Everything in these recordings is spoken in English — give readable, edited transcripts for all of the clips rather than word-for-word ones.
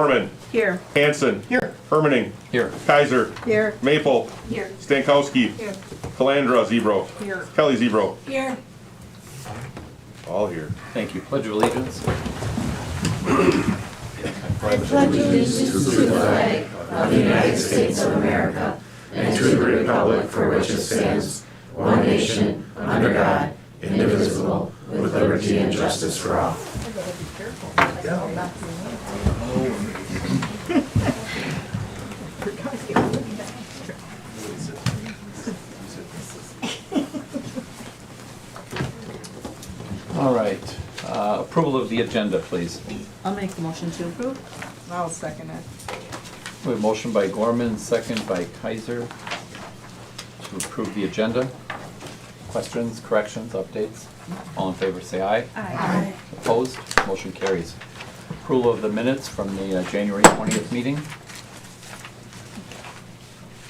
Gorman. Here. Hanson. Here. Hermaning. Here. Kaiser. Here. Maple. Here. Stankowski. Here. Calandra, Zebro. Here. Kelly, Zebro. Here. All here. Thank you. Pledge of allegiance. I pledge allegiance to the flag of the United States of America and to the republic for which it stands, one nation, under God, indivisible, with liberty and justice for all. All right. Approval of the agenda, please. I'll make the motion to approve. I'll second it. We have a motion by Gorman, second by Kaiser to approve the agenda. Questions, corrections, updates? All in favor say aye. Aye. Opposed? Motion carries. Approval of the minutes from the January 20th meeting.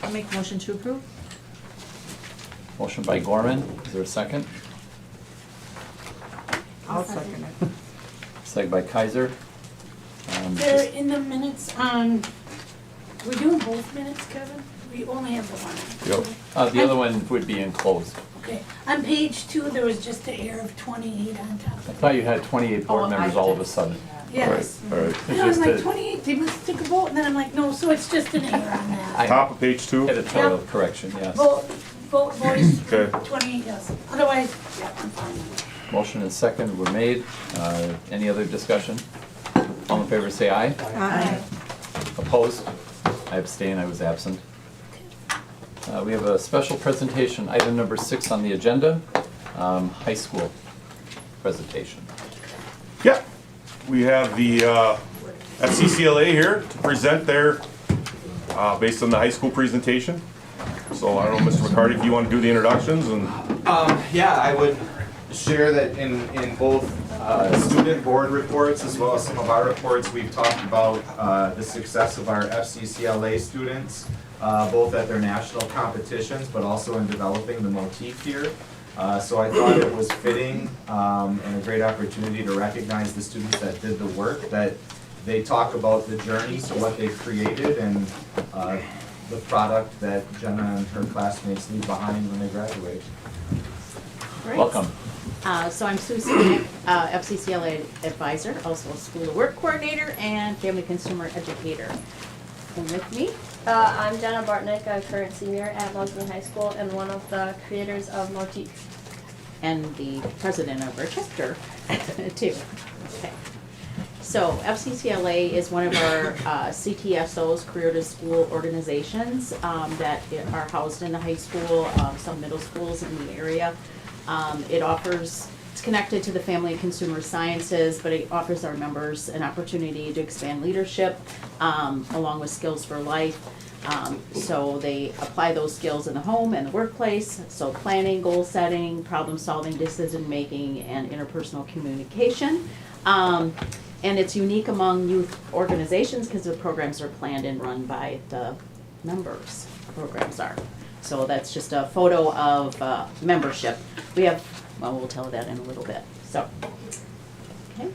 I'll make the motion to approve. Motion by Gorman. Is there a second? I'll second it. Second by Kaiser. They're in the minutes on, we're doing both minutes, Kevin? We only have the one. The other one would be enclosed. Okay, on page 2, there was just an error of 28 on top I of it. thought you had 28 board members all of a sudden. Yes. All right. And I was like, 28, they must take a vote, and then I'm like, no, so it's just an error on that. Top of page 2. Editorial correction, yes. Voice, Okay. 28, yes. Otherwise, yeah, I'm fine. Motion and second were made. Any other discussion? All in favor say aye. Aye. Opposed? I abstain, I was absent. We have a special presentation, item number 6 on the agenda, high school presentation. Yeah. We have the FCCLA here to present their, based on the high school presentation. So I don't know, Mr. McCarty, if you want to do the introductions and. Yeah, I would share that in both student board reports as well as some of our reports, we've talked about the success of our FCCLA students, both at their national competitions, but also in developing the motif here. So I thought it was fitting and a great opportunity to recognize the students that did the work, that they talk about the journey to what they created and the product that Jenna and her classmates leave behind when they graduate. Great. Welcome. So I'm Susie, FCCLA advisor, also a school to work coordinator and family consumer educator. And with me, I'm Jenna Bartnick, a current senior at Mosinee High School and one of the creators of Motif. and the president of our chapter too. Okay. So FCCLA is one of our CTSOs, career to school organizations that are housed in the high school, some middle schools in the area. It's connected to the family and consumer sciences, but it offers our members an opportunity to expand leadership along with skills for life. So they apply those skills in the home and the workplace, so planning, goal setting, problem solving, decision making, and interpersonal communication. And it's unique among youth organizations because the programs are planned and run by the members, programs are. So that's just a photo of membership. We have, well, we'll tell that in a little bit. So, okay.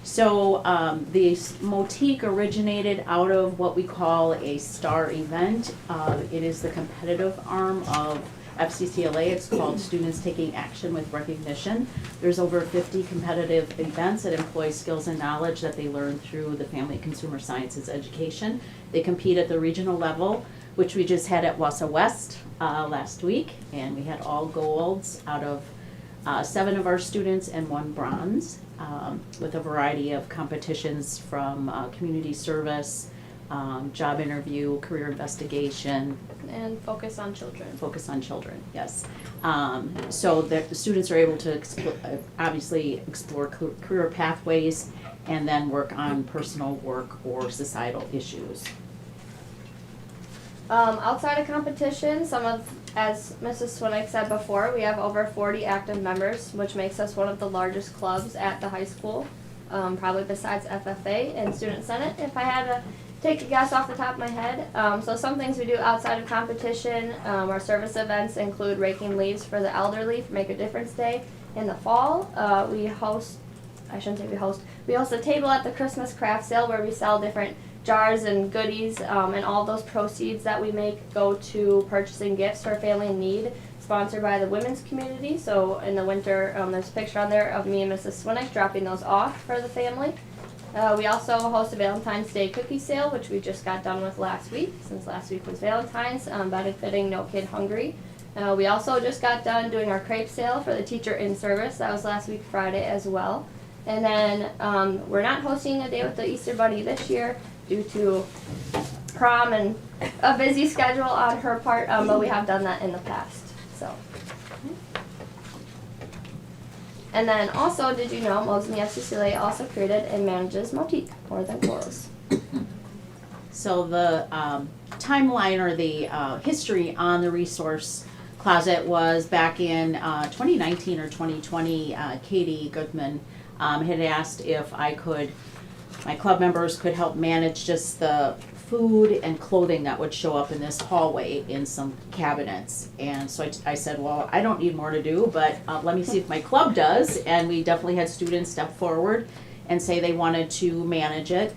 So the Motique originated out of what we call a STAR event. It is the competitive arm of FCCLA. It's called Students Taking Action with Recognition. There's over 50 competitive events that employ skills and knowledge that they learn through the Family and Consumer Sciences education. They compete at the regional level, which we just had at Wausau West last week, and we had all golds out of 7 of our students and 1 bronze, with a variety of competitions from community service, job interview, career investigation. And focus on children. Focus on children, yes. So the students are able to obviously explore career pathways and then work on personal work or societal issues. Outside of competition, as Mrs. Swinnick said before, we have over 40 active members, which makes us one of the largest clubs at the high school, probably besides FFA and Student Senate, if I had to take a guess off the top of my head. So some things we do outside of competition, our service events include raking leaves for the elderly for Make a Difference Day. In the fall, we host a table at the Christmas craft sale where we sell different jars and goodies, and all those proceeds that we make go to purchasing gifts for a family in need, sponsored by the women's community. So in the winter, there's a picture on there of me and Mrs. Swinnick dropping those off for the family. We also host a Valentine's Day cookie sale, which we just got done with last week, since last week was Valentine's, benefiting No Kid Hungry. We also just got done doing our crepe sale for the teacher in service. That was last week Friday as well. And then we're not hosting a day with the Easter Bunny this year due to prom and a busy schedule on her part, but we have done that in the past. So. And then also, did you know Mosinee FCCLA also created and manages Motique, More Than Clothes? So the timeline or the history on the resource closet was back in 2019 or 2020. Katie Goodman had asked if my club members could help manage just the food and clothing that would show up in this hallway in some cabinets. And so I said, well, I don't need more to do, but let me see if my club does. And we definitely had students step forward and say they wanted to manage it.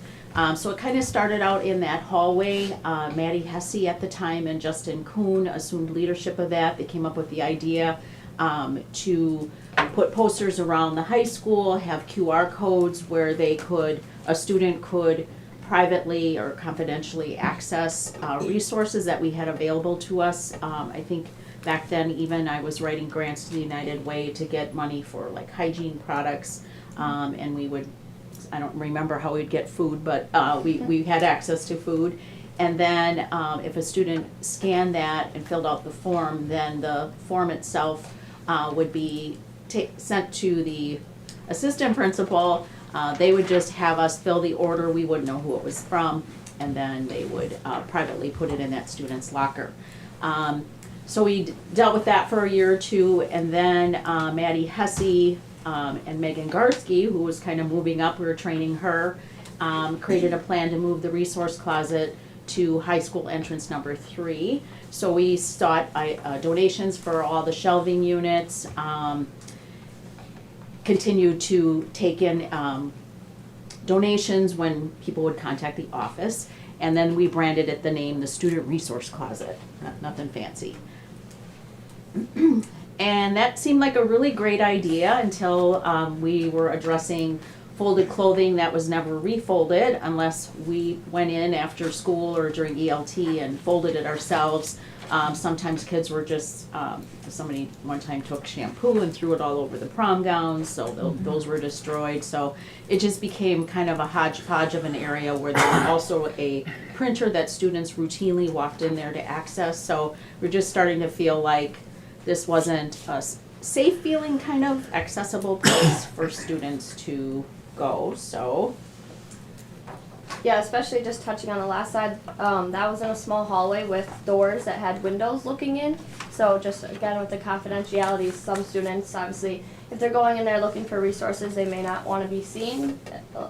So it kind of started out in that hallway. Maddie Hesse at the time and Justin Kuhn assumed leadership of that. They came up with the idea to put posters around the high school, have QR codes where a student could privately or confidentially access resources that we had available to us. I think back then even I was writing grants to the United Way to get money for like hygiene products, and we would, I don't remember how we'd get food, but we had access to food. And then if a student scanned that and filled out the form, then the form itself would be sent to the assistant principal. They would just have us fill the order. We wouldn't know who it was from, and then they would privately put it in that student's locker. So we dealt with that for a year or two, and then Maddie Hesse and Megan Garsky, who was kind of moving up, we were training her, created a plan to move the resource closet to high school entrance number 3. So we sought donations for all the shelving units, continued to take in donations when people would contact the office, and then we branded it the name the Student Resource Closet, nothing fancy. And that seemed like a really great idea until we were addressing folded clothing that was never refolded unless we went in after school or during ELT and folded it ourselves. Sometimes kids were just, somebody one time took shampoo and threw it all over the prom gowns, so those were destroyed. So it just became kind of a hodgepodge of an area where there was also a printer that students routinely walked in there to access. So we're just starting to feel like this wasn't a safe feeling kind of accessible place for students to go, so. Yeah, especially just touching on the last side, that was in a small hallway with doors that had windows looking in. So just again with the confidentiality, some students obviously, if they're going in there looking for resources, they may not want to be seen.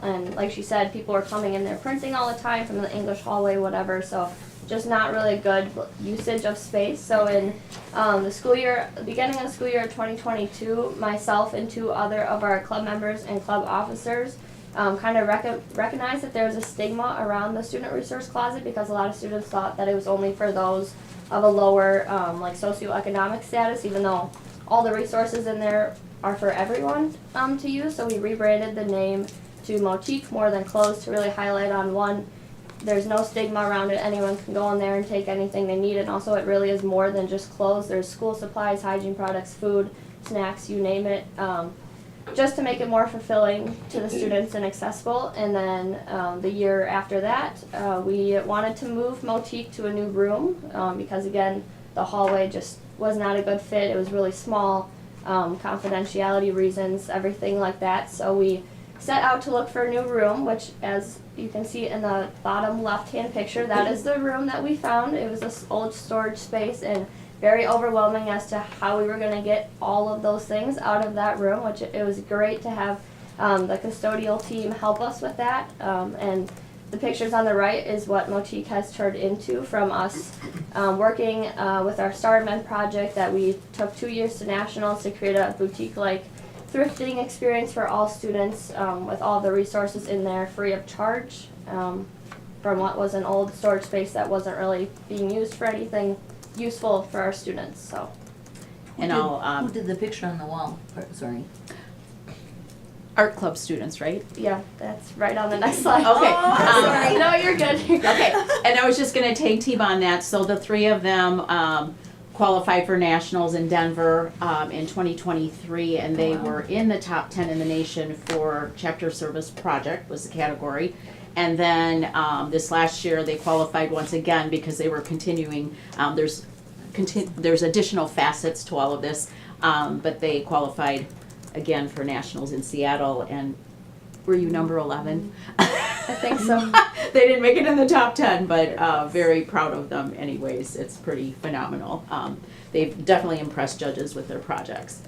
And like she said, people are coming in there printing all the time from the English hallway, whatever. So just not really good usage of space. So in the school year, beginning of the school year of 2022, myself and 2 other of our club members and club officers kind of recognized that there was a stigma around the student resource closet because a lot of students thought that it was only for those of a lower like socioeconomic status, even though all the resources in there are for everyone to use. So we rebranded the name to Motique, More Than Clothes, to really highlight on one, there's no stigma around it. Anyone can go in there and take anything they need, and also it really is more than just clothes. There's school supplies, hygiene products, food, snacks, you name it, just to make it more fulfilling to the students and accessible. And then the year after that, we wanted to move Motique to a new room because again, the hallway just was not a good fit. It was really small, confidentiality reasons, everything like that. So we set out to look for a new room, which as you can see in the bottom left-hand picture, that is the room that we found. It was this old storage space and very overwhelming as to how we were going to get all of those things out of that room, which it was great to have the custodial team help us with that. And the pictures on the right is what Motique has turned into from us working with our Star Men project that we took 2 years to nationals to create a boutique-like thrifting experience for all students with all the resources in there free of charge. from what was an old storage space that wasn't really being used for anything useful for our students, so. And Who did the picture on the wall? Sorry. art club students, right? Yeah, that's right on the next slide. Okay. Sorry. No, you're good. Okay, and I was just gonna take T on that, so the three of them, qualified for nationals in Denver, in 2023, and they were in the top 10 in the nation for chapter service project was the category. And then, this last year, they qualified once again because they were continuing, there's additional facets to all of this, but they qualified again for nationals in Seattle, and were you number 11? I think so. They didn't make it in the top 10, but very proud of them anyways. It's pretty phenomenal. They've definitely impressed judges with their projects.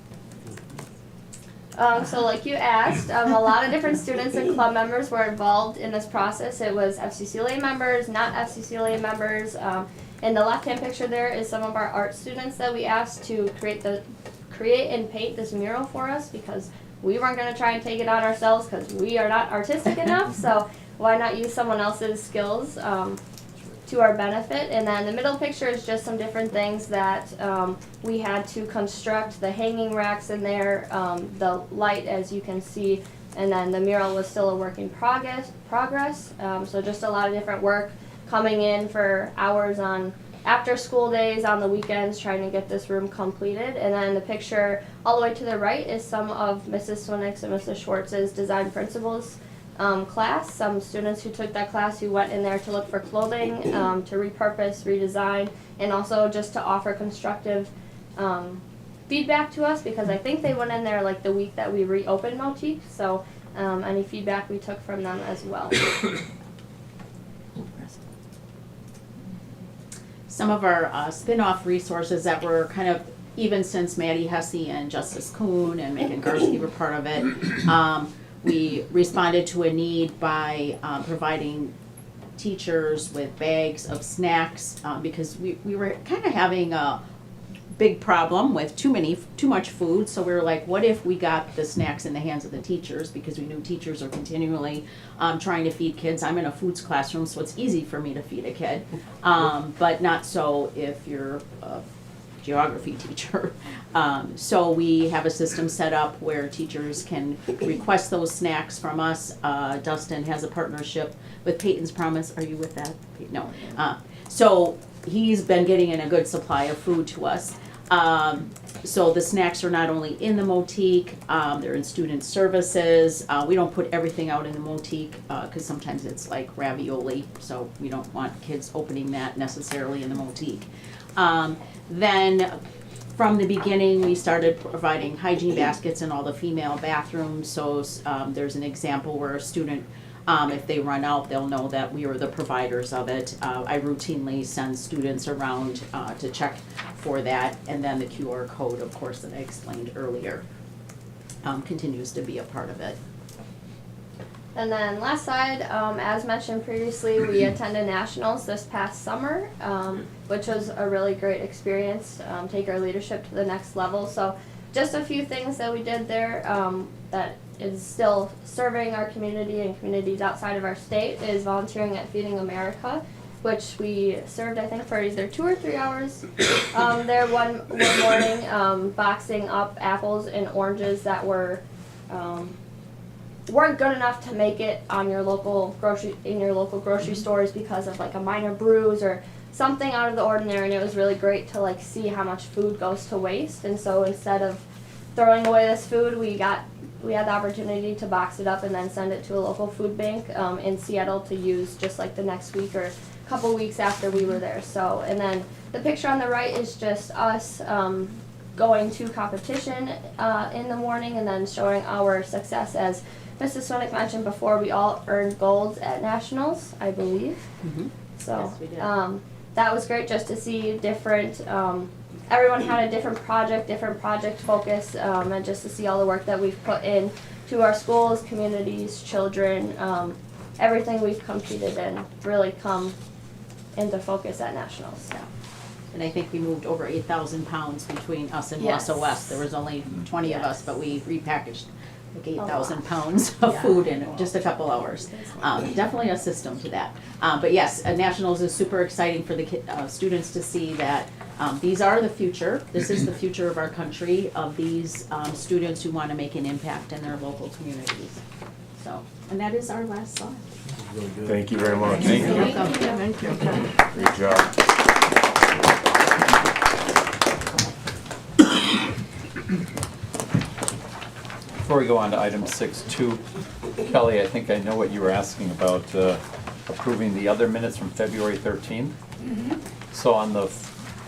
So like you asked, a lot of different students and club members were involved in this process. It was FCCLA members, not FCCLA members. In the left-hand picture there is some of our art students that we asked to create and paint this mural for us because we weren't going to try and take it on ourselves because we are not artistic enough. So why not use someone else's skills to our benefit? And then the middle picture is just some different things that we had to construct. The hanging racks in there, the light as you can see, and then the mural was still a work in progress. So just a lot of different work coming in for hours on after school days, on the weekends, trying to get this room completed. And then the picture all the way to the right is some of Mrs. Swinnick's and Mrs. Schwartz's design principles class. Some students who took that class who went in there to look for clothing, to repurpose, redesign, and also just to offer constructive feedback to us because I think they went in there like the week that we reopened Motique. So any feedback we took from them as well. Some of our spin-off resources that were kind of, even since Maddie Hesse and Justice Kuhn and Megan Garski were part of it, we responded to a need by providing teachers with bags of snacks because we were kind of having a big problem with too much food. So we were like, what if we got the snacks in the hands of the teachers, because we knew teachers are continually trying to feed kids. I'm in a foods classroom, so it's easy for me to feed a kid, but not so if you're a geography teacher. So we have a system set up where teachers can request those snacks from us. Dustin has a partnership with Peyton's Promise. Are you with that? No. So he's been getting in a good supply of food to us. So the snacks are not only in the Motique, they're in student services. We don't put everything out in the Motique because sometimes it's like ravioli, so we don't want kids opening that necessarily in the Motique. Then from the beginning, we started providing hygiene baskets in all the female bathrooms. So there's an example where a student, if they run out, they'll know that we are the providers of it. I routinely send students around to check for that. And then the QR code, of course, that I explained earlier, continues to be a part of it. And then last slide, as mentioned previously, we attended nationals this past summer, which was a really great experience, take our leadership to the next level. So just a few things that we did there that is still serving our community and communities outside of our state is volunteering at Feeding America, which we served, I think, for either 2 or 3 hours there one morning, boxing up apples and oranges that weren't good enough to make it on your local grocery stores because of like a minor bruise or something out of the ordinary. And it was really great to like see how much food goes to waste. And so instead of throwing away this food, we had the opportunity to box it up and then send it to a local food bank in Seattle to use just like the next week or a couple weeks after we were there. So, and then the picture on the right is just us going to competition in the morning and then showing our success. As Mrs. Swinnick mentioned before, we all earned golds at nationals, I believe. Mm-hmm. So Yes, we did. that was great just to see different, everyone had a different project focus, and just to see all the work that we've put in to our schools, communities, children, everything we've competed in really come into focus at nationals. Yeah. And I think we moved over 8,000 pounds between us and Yes. Wausau West. There was only 20 of us, Yes. but we repackaged like 8,000 pounds of food in just a couple hours. Definitely a system to that. But yes, Nationals is super exciting for the students to see that these are the future. This is the future of our country, of these students who want to make an impact in their local communities. So, and that is our last slide. Thank you very much. Thank you. Thank you. Great job. Before we go on to item 6.2, Kelly, I think I know what you were asking about, approving the other minutes from February 13th. So on the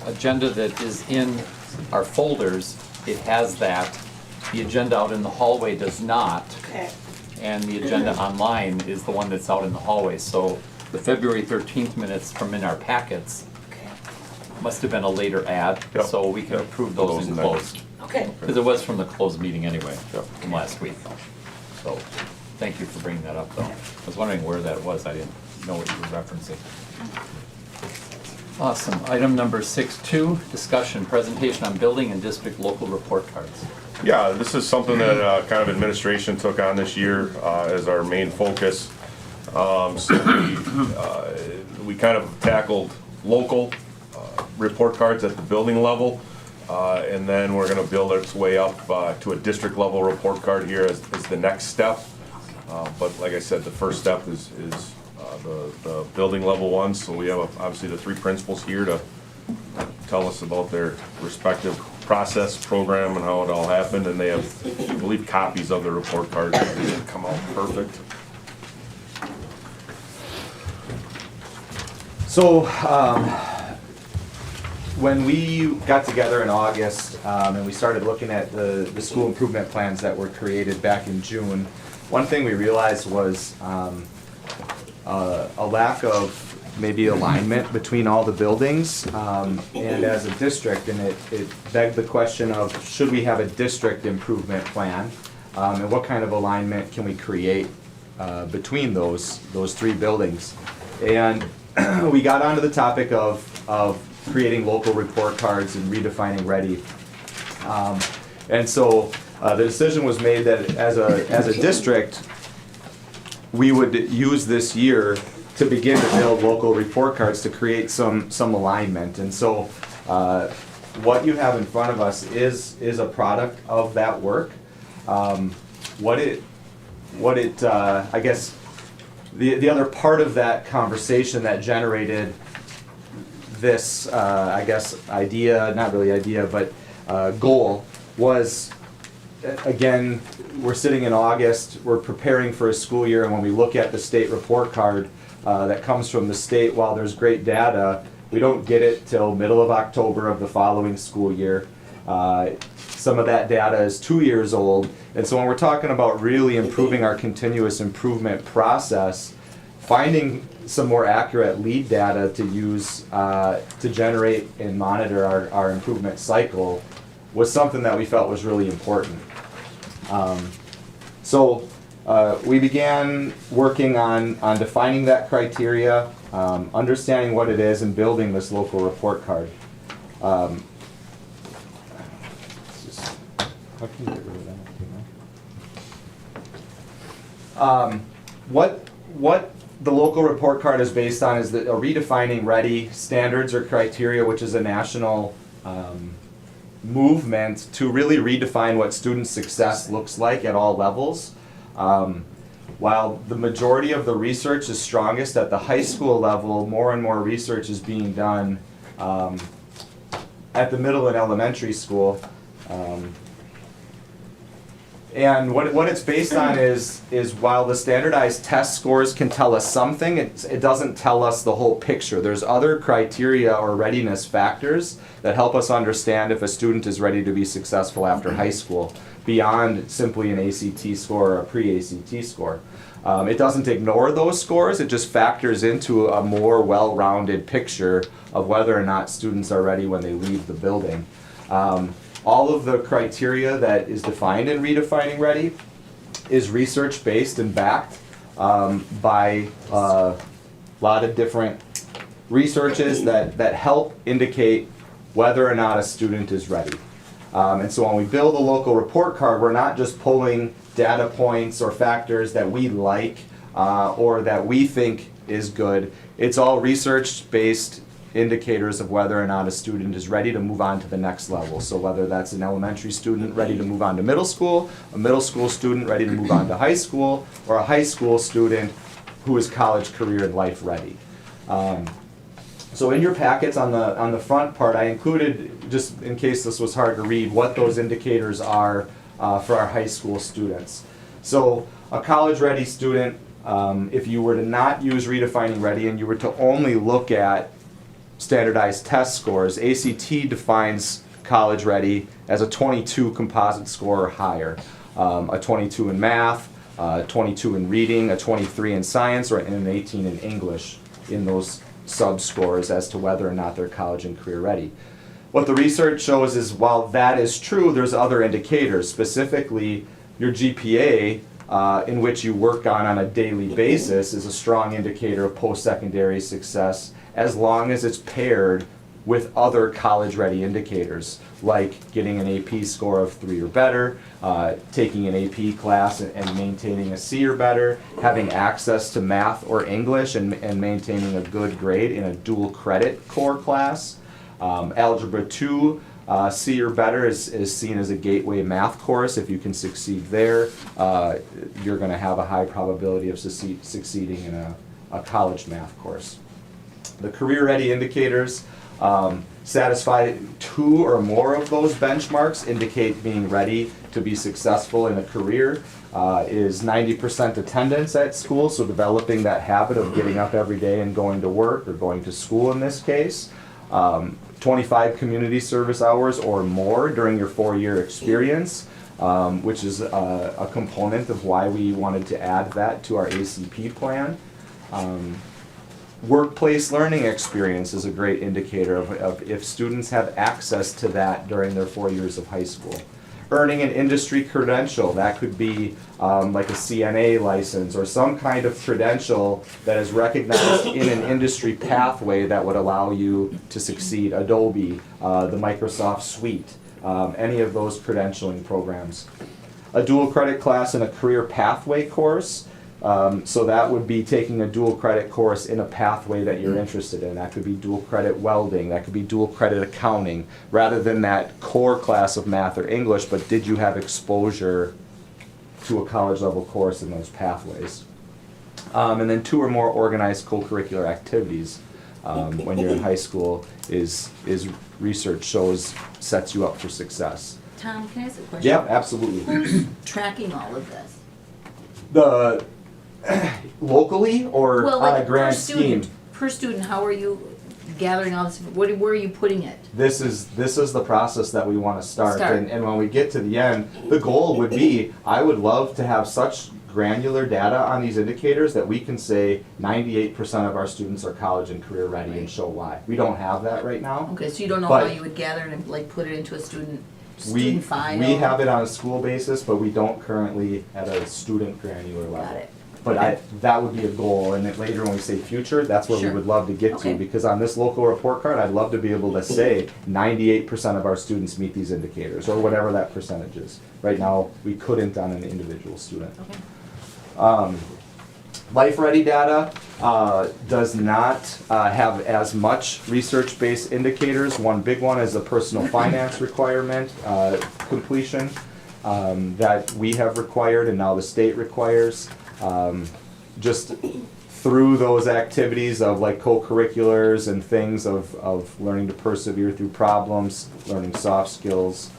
agenda that is in our folders, it has that. The agenda out in the hallway does not. Okay. And the agenda online is the one that's out in the hallway. So the February 13th minutes from in our packets Okay. must have been a later add, Yep. so we can approve Those those in in there. closed. Okay. Because it was from the closed meeting anyway, Yep. from last week. So, thank you for bringing that up, though. I was wondering where that was, I didn't know what you were referencing. Awesome. Item number 6.2, discussion, presentation on building and district local report cards. Yeah, this is something that kind of administration took on this year as our main focus. We kind of tackled local report cards at the building level, and then we're going to build its way up to a district level report card here as the next step. But like I said, the first step is the building level ones. So we have obviously the three principals here to tell us about their respective process, program, and how it all happened. And they have, I believe, copies of the report cards that didn't come out perfect. So, when we got together in August and we started looking at the school improvement plans that were created back in June, one thing we realized was a lack of maybe alignment between all the buildings and as a district, and it begged the question of should we have a district improvement plan and what kind of alignment can we create between those three buildings. And we got onto the topic of creating local report cards and redefining ready. And so the decision was made that as a district, we would use this year to begin to build local report cards to create some alignment. And so what you have in front of us is a product of that work. I guess the other part of that conversation that generated this, I guess, idea, not really idea, but goal was, again, we're sitting in August, we're preparing for a school year, and when we look at the state report card that comes from the state, while there's great data, we don't get it till middle of October of the following school year. Some of that data is 2 years old, and so when we're talking about really improving our continuous improvement process, finding some more accurate lead data to use to generate and monitor our improvement cycle was something that we felt was really important. So we began working on defining that criteria, understanding what it is, and building this local report card. How can you get rid of that? What the local report card is based on is that redefining ready standards or criteria, which is a national movement to really redefine what student success looks like at all levels. While the majority of the research is strongest at the high school level, more and more research is being done at the middle and elementary school. And what it's based on is while the standardized test scores can tell us something, it doesn't tell us the whole picture. There's other criteria or readiness factors that help us understand if a student is ready to be successful after high school, beyond simply an ACT score or a pre-ACT score. It doesn't ignore those scores, it just factors into a more well-rounded picture of whether or not students are ready when they leave the building. All of the criteria that is defined in Redefining Ready is research-based and backed by a lot of different researches that help indicate whether or not a student is ready. And so when we build a local report card, we're not just pulling data points or factors that we like or that we think is good. It's all research-based indicators of whether or not a student is ready to move on to the next level. So whether that's an elementary student ready to move on to middle school, a middle school student ready to move on to high school, or a high school student who is college, career, and life ready. So in your packets on the front part, I included, just in case this was hard to read, what those indicators are for our high school students. So a college-ready student, if you were to not use redefining ready and you were to only look at standardized test scores, ACT defines college ready as a 22 composite score or higher. A 22 in math, 22 in reading, a 23 in science, or an 18 in English in those sub-scores as to whether or not they're college and career ready. What the research shows is while that is true, there's other indicators, specifically your GPA, in which you work on a daily basis, is a strong indicator of post-secondary success as long as it's paired with other college-ready indicators, like getting an AP score of 3 or better, taking an AP class and maintaining a C or better, having access to math or English and maintaining a good grade in a dual credit core class. Algebra 2, C or better is seen as a gateway math course. If you can succeed there, you're going to have a high probability of succeeding in a college math course. The career-ready indicators satisfy 2 or more of those benchmarks, indicate being ready to be successful in a career. Is 90% attendance at school, so developing that habit of getting up every day and going to work or going to school in this case. 25 community service hours or more during your 4-year experience, which is a component of why we wanted to add that to our ACP plan. Workplace learning experience is a great indicator of if students have access to that during their 4 years of high school. Earning an industry credential, that could be like a CNA license or some kind of credential that is recognized in an industry pathway that would allow you to succeed. Adobe, the Microsoft Suite, any of those credentialing programs. A dual credit class in a career pathway course. So that would be taking a dual credit course in a pathway that you're interested in. That could be dual credit welding, that could be dual credit accounting, rather than that core class of math or English, but did you have exposure to a college level course in those pathways? And then 2 or more organized co-curricular activities when you're in high school is research shows sets you up for success. Tom, can I ask a question? Yeah, absolutely. Who's tracking all of this? The locally or Well, on like a grand per student, scheme? per student, how are you gathering all this, where are you putting it? This is the process that we want to start. Start. And when we get to the end, the goal would be, I would love to have such granular data on these indicators that we can say 98% of our students are college and career ready and show why. We don't have that right now. Okay, so you don't know But- how you would gather it and like put it into a student We file? we have it on a school basis, but we don't currently at a student granular level. Got it. But that would be a goal, and then later when we say future, that's where we Sure. would love to get Okay. to, because on this local report card, I'd love to be able to say 98% of our students meet these indicators, or whatever that percentage is. Right now, we couldn't on an individual student. Okay. Life Ready data does not have as much research-based indicators. One big one is the personal finance requirement completion that we have required and now the state requires. Just through those activities of like co-curriculars and things of learning to persevere through problems, learning soft skills,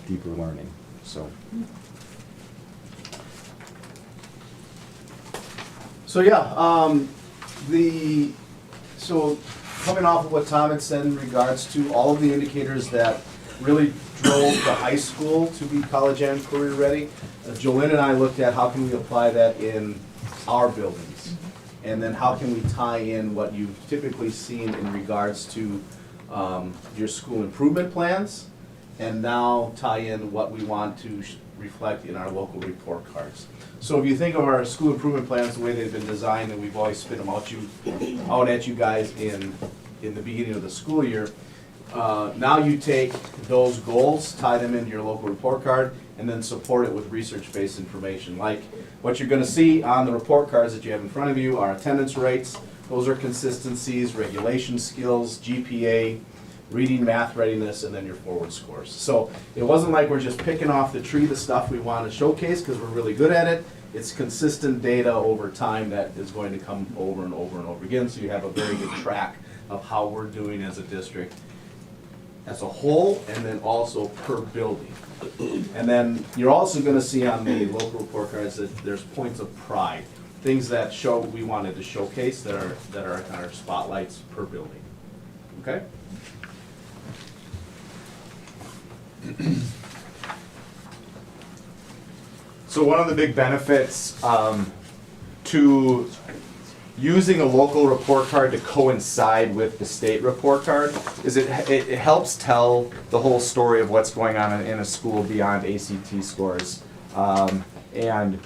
deeper learning. So yeah, so coming off of what Tom had said in regards to all of the indicators that really drove the high school to be college and career ready, Jolene and I looked at how can we apply that in our buildings, and then how can we tie in what you've typically seen in regards to your school improvement plans, and now tie in what we want to reflect in our local report cards. So if you think of our school improvement plans, the way they've been designed, and we've always spit them out at you guys in the beginning of the school year, now you take those goals, tie them into your local report card, and then support it with research-based information. Like what you're gonna see on the report cards that you have in front of you are attendance rates. Those are consistencies, regulation skills, GPA, reading, math readiness, and then your forward scores. So it wasn't like we're just picking off the tree the stuff we want to showcase because we're really good at it. It's consistent data over time that is going to come over and over and over again, so you have a very good track of how we're doing as a district as a whole, and then also per building. And then you're also gonna see on the local report cards that there's points of pride, things that show, we wanted to showcase that are our spotlights per building, okay? So one of the big benefits to using a local report card to coincide with the state report card is it helps tell the whole story of what's going on in a school beyond ACT scores. And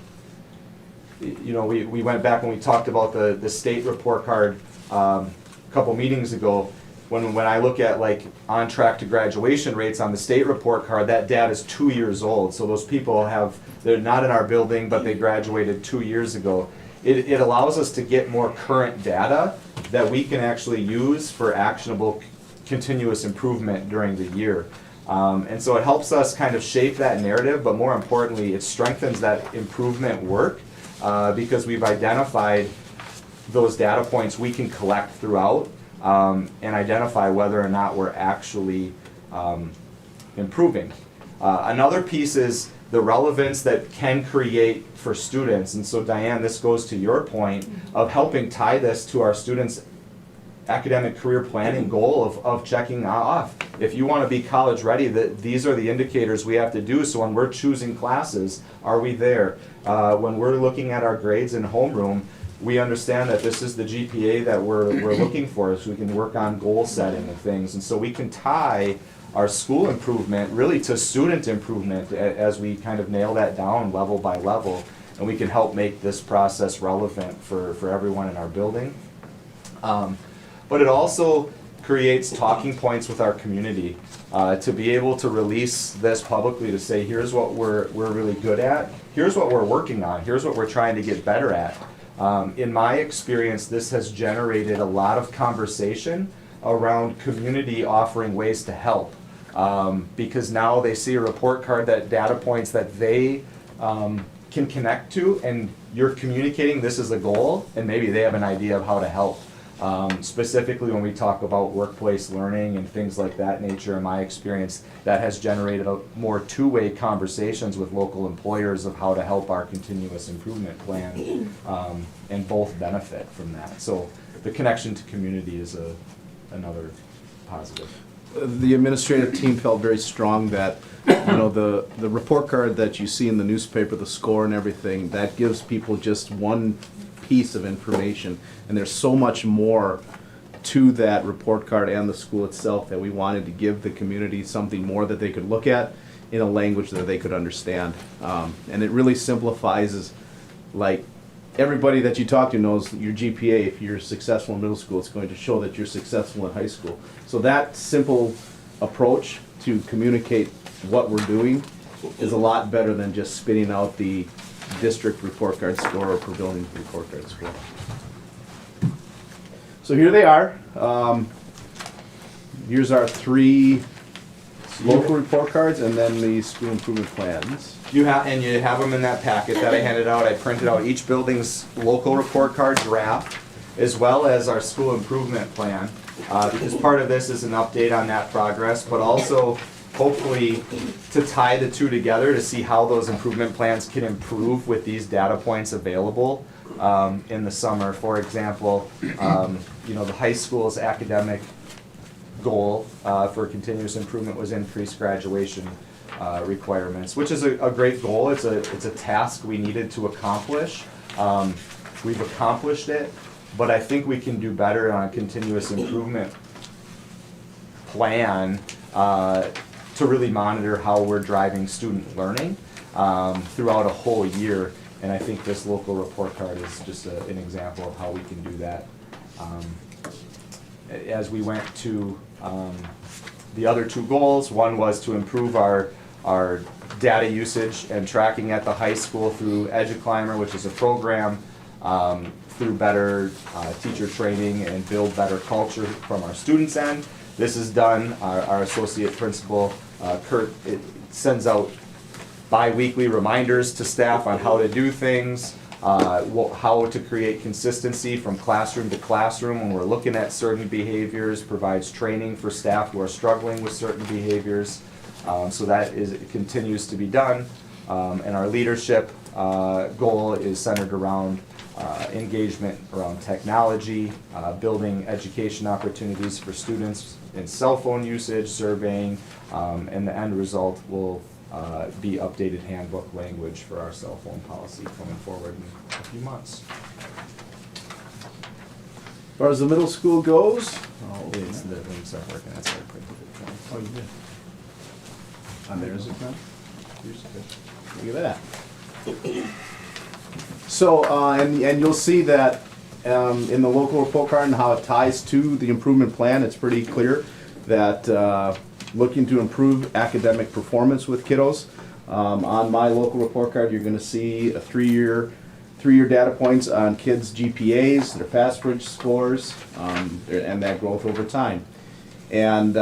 you know, we went back and we talked about the state report card a couple meetings ago. When I look at like on track to graduation rates on the state report card, that data is 2 years old. So those people they're not in our building, but they graduated 2 years ago. It allows us to get more current data that we can actually use for actionable continuous improvement during the year. And so it helps us kind of shape that narrative, but more importantly, it strengthens that improvement work because we've identified those data points we can collect throughout and identify whether or not we're actually improving. Another piece is the relevance that can create for students. And so Diane, this goes to your point of helping tie this to our students' academic career planning goal of checking off. If you want to be college ready, these are the indicators we have to do. So when we're choosing classes, are we there? When we're looking at our grades in homeroom, we understand that this is the GPA that we're looking for, so we can work on goal setting and things. And so we can tie our school improvement really to student improvement as we kind of nail that down level by level, and we can help make this process relevant for everyone in our building. But it also creates talking points with our community to be able to release this publicly, to say here's what we're really good at, here's what we're working on, here's what we're trying to get better at. In my experience, this has generated a lot of conversation around community offering ways to help. Because now they see a report card, that data points that they can connect to, and you're communicating this is a goal, and maybe they have an idea of how to help. Specifically when we talk about workplace learning and things like that nature, in my experience, that has generated more two-way conversations with local employers of how to help our continuous improvement plan, and both benefit from that. So the connection to community is another positive. The administrative team felt very strong that, you know, the report card that you see in the newspaper, the score and everything, that gives people just one piece of information. And there's so much more to that report card and the school itself that we wanted to give the community something more that they could look at in a language that they could understand. And it really simplifies, like, everybody that you talk to knows your GPA. If you're successful in middle school, it's going to show that you're successful in high school. So that simple approach to communicate what we're doing is a lot better than just spitting out the district report card score or per building report card score. So here they are. Here's our 3 local report cards and then the school improvement plans. You have them in that packet that I handed out. I printed out each building's local report card draft, as well as our school improvement plan, because part of this is an update on that progress, but also hopefully to tie the two together to see how those improvement plans can improve with these data points available in the summer. For example, you know, the high school's academic goal for continuous improvement was increased graduation requirements, which is a great goal. It's a task we needed to accomplish. We've accomplished it, but I think we can do better on a continuous improvement plan to really monitor how we're driving student learning throughout a whole year. And I think this local report card is just an example of how we can do that. As we went to the other two goals. One was to improve our data usage and tracking at the high school through EduClimber, which is a program through better teacher training and build better culture from our students' end. This is done. Our associate principal, Kurt, it sends out bi-weekly reminders to staff on how to do things, how to create consistency from classroom to classroom when we're looking at certain behaviors, provides training for staff who are struggling with certain behaviors. So that it continues to be done. And our leadership goal is centered around engagement around technology, building education opportunities for students in cell phone usage, surveying, and the end result will be updated handbook language for our cell phone policy coming forward in a few months. As far as the middle school goes, The links aren't working, that's why I printed it. oh, you did. On there, is it not? Look at that. So, and you'll see that in the local report card and how it ties to the improvement plan, it's pretty clear that looking to improve academic performance with kiddos. On my local report card, you're gonna see a three-year data points on kids' GPAs, their pass-bridge scores, and that growth over time. And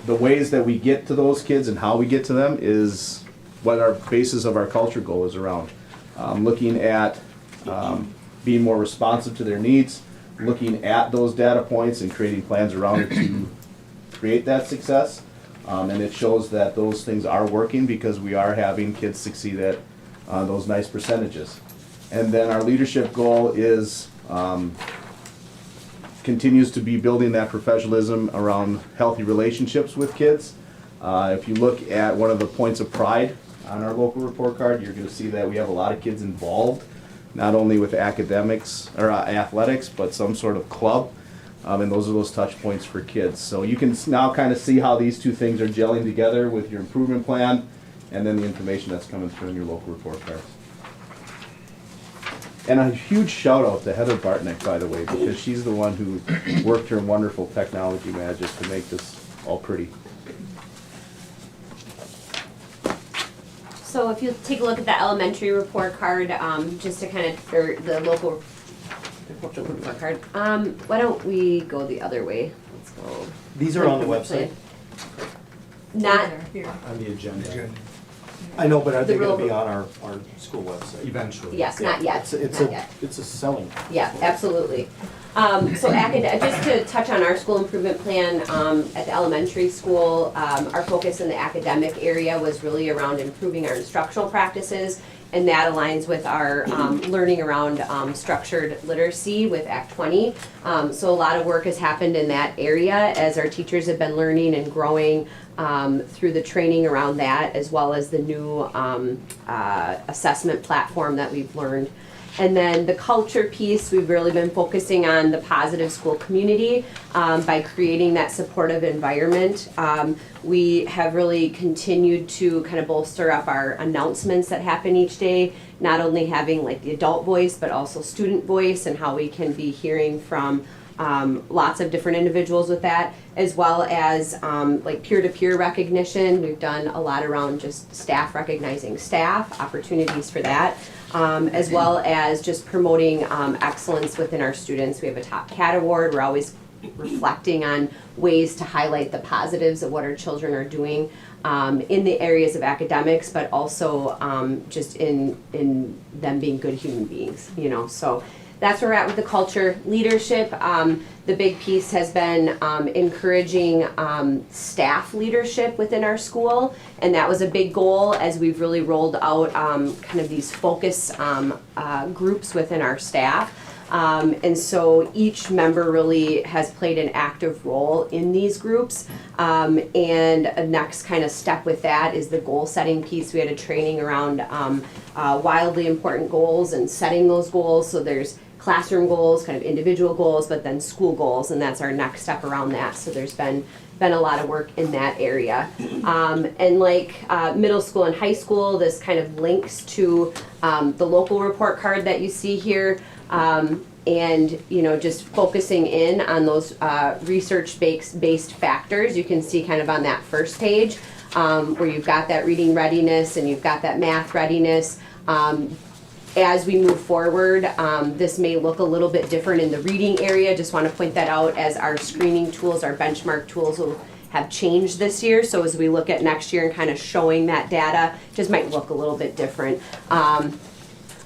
the ways that we get to those kids and how we get to them is what our basis of our culture goal is around. Looking at being more responsive to their needs, looking at those data points and creating plans around it to create that success. And it shows that those things are working because we are having kids succeed at those nice percentages. And then our leadership goal is continues to be building that professionalism around healthy relationships with kids. If you look at one of the points of pride on our local report card, you're going to see that we have a lot of kids involved, not only with academics or athletics, but some sort of club. And those are those touch points for kids. So you can now kind of see how these two things are gelling together with your improvement plan and then the information that's coming through in your local report cards. And a huge shout out to Heather Bartnick, by the way, because she's the one who worked her wonderful technology magic to make this all pretty. So if you take a look at the elementary report card, just to kind of, or the local report card, why don't we go the other way? Let's go. These are on the website, Not, on the agenda. I know, but are they The gonna real- be on our school website? Eventually. yes, not yet, It's not yet. a selling. Yeah, absolutely. So just to touch on our school improvement plan, at the elementary school, our focus in the academic area was really around improving our instructional practices, and that aligns with our learning around structured literacy with Act 20. So a lot of work has happened in that area as our teachers have been learning and growing through the training around that, as well as the new assessment platform that we've learned. And then the culture piece, we've really been focusing on the positive school community by creating that supportive environment. We have really continued to kind of bolster up our announcements that happen each day, not only having like the adult voice, but also student voice and how we can be hearing from lots of different individuals with that, as well as like peer-to-peer recognition. We've done a lot around just staff recognizing staff, opportunities for that, as well as just promoting excellence within our students. We have a Top Cat Award. We're always reflecting on ways to highlight the positives of what our children are doing in the areas of academics, but also just in them being good human beings, you know. So that's where we're at with the culture. Leadership, the big piece has been encouraging staff leadership within our school, and that was a big goal as we've really rolled out kind of these focus groups within our staff. And so each member really has played an active role in these groups. And a next kind of step with that is the goal setting piece. We had a training around wildly important goals and setting those goals. So there's classroom goals, kind of individual goals, but then school goals, and that's our next step around that. So there's been a lot of work in that area. And like middle school and high school, this kind of links to the local report card that you see here. and, you know, just focusing in on those research-based factors. You can see kind of on that first page where you've got that reading readiness and you've got that math readiness. As we move forward, this may look a little bit different in the reading area. Just want to point that out as our screening tools, our benchmark tools will have changed this year. So as we look at next year and kind of showing that data, just might look a little bit different.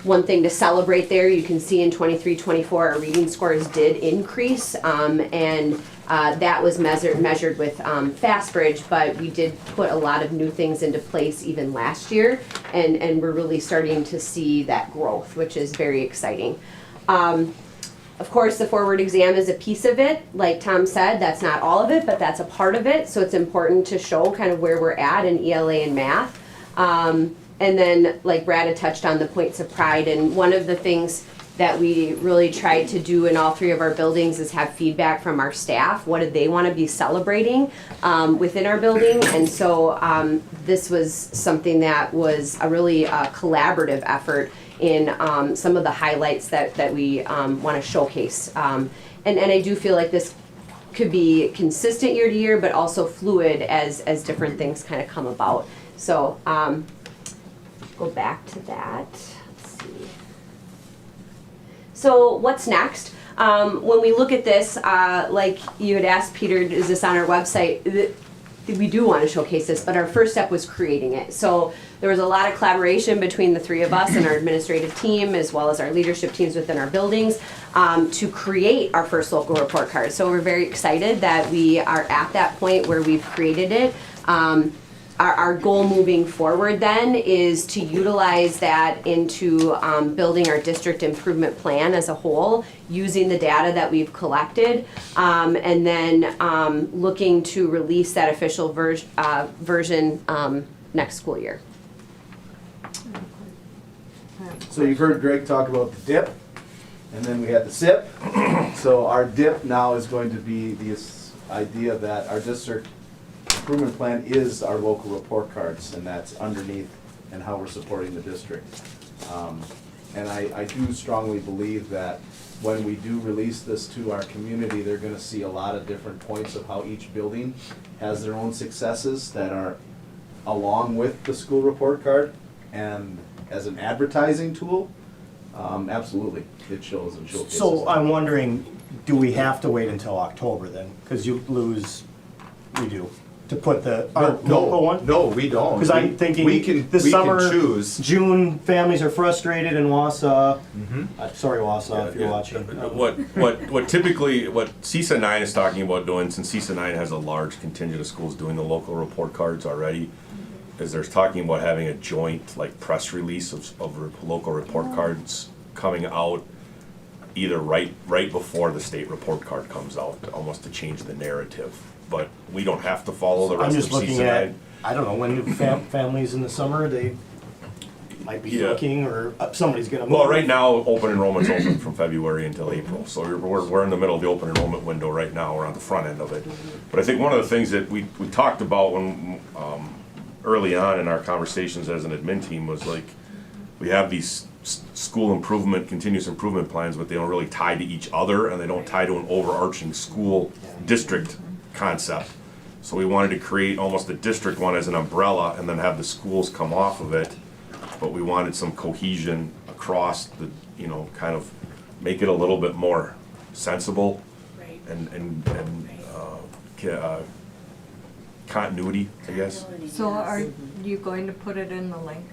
One thing to celebrate there, you can see in 23-24 our reading scores did increase, and that was measured with FastBridge, but we did put a lot of new things into place even last year, and we're really starting to see that growth, which is very exciting. Of course, the forward exam is a piece of it. Like Tom said, that's not all of it, but that's a part of it, so it's important to show kind of where we're at in ELA and math. And then, like Brad had touched on, the points of pride, and one of the things that we really tried to do in all 3 of our buildings is have feedback from our staff. What did they want to be celebrating within our building? And so this was something that was a really collaborative effort in some of the highlights that we want to showcase. And I do feel like this could be consistent year to year, but also fluid as different things kind of come about. So go back to that. Let's see. So what's next? When we look at this, like you had asked Peter, is this on our website? We do want to showcase this, but our first step was creating it. So there was a lot of collaboration between the 3 of us and our administrative team, as well as our leadership teams within our buildings, to create our first local report card. So we're very excited that we are at that point where we've created it. Our goal moving forward then is to utilize that into building our district improvement plan as a whole, using the data that we've collected, and then looking to release that official version next school year. So you've heard Greg talk about the dip, and then we had the SIP. So our dip now is going to be this idea that our district improvement plan is our local report cards, and that's underneath and how we're supporting the district. And I do strongly believe that when we do release this to our community, they're gonna see a lot of different points of how each building has their own successes that are along with the school report card. And as an advertising tool, absolutely, it shows and showcases. So I'm wondering, do we have to wait until October then? Because you lose, we do, to put our local one? No, we don't. Because I'm thinking this summer, June, families are frustrated in Wausau. Sorry, Wausau, if you're watching. What typically, what CISA 9 is talking about doing, since CISA 9 has a large contingent of schools doing the local report cards already, is there's talking about having a joint like press release of local report cards coming out either right before the state report card comes out, almost to change the narrative. But we don't have to follow the rest I'm of just looking CISA 9. at, I don't know, when families in the summer, they might be looking, or somebody's gonna move. Well, right now, open enrollment's open from February until April, so we're in the middle of the open enrollment window right now, we're on the front end of it. But I think one of the things that we talked about when, early on in our conversations as an admin team was like, we have these school improvement, continuous improvement plans, but they don't really tie to each other, and they don't tie to an overarching school district concept. So we wanted to create almost a district one as an umbrella and then have the schools come off of it. But we wanted some cohesion across the, you know, kind of make it a little bit more sensible and continuity, I guess. So are you going to put it in the link?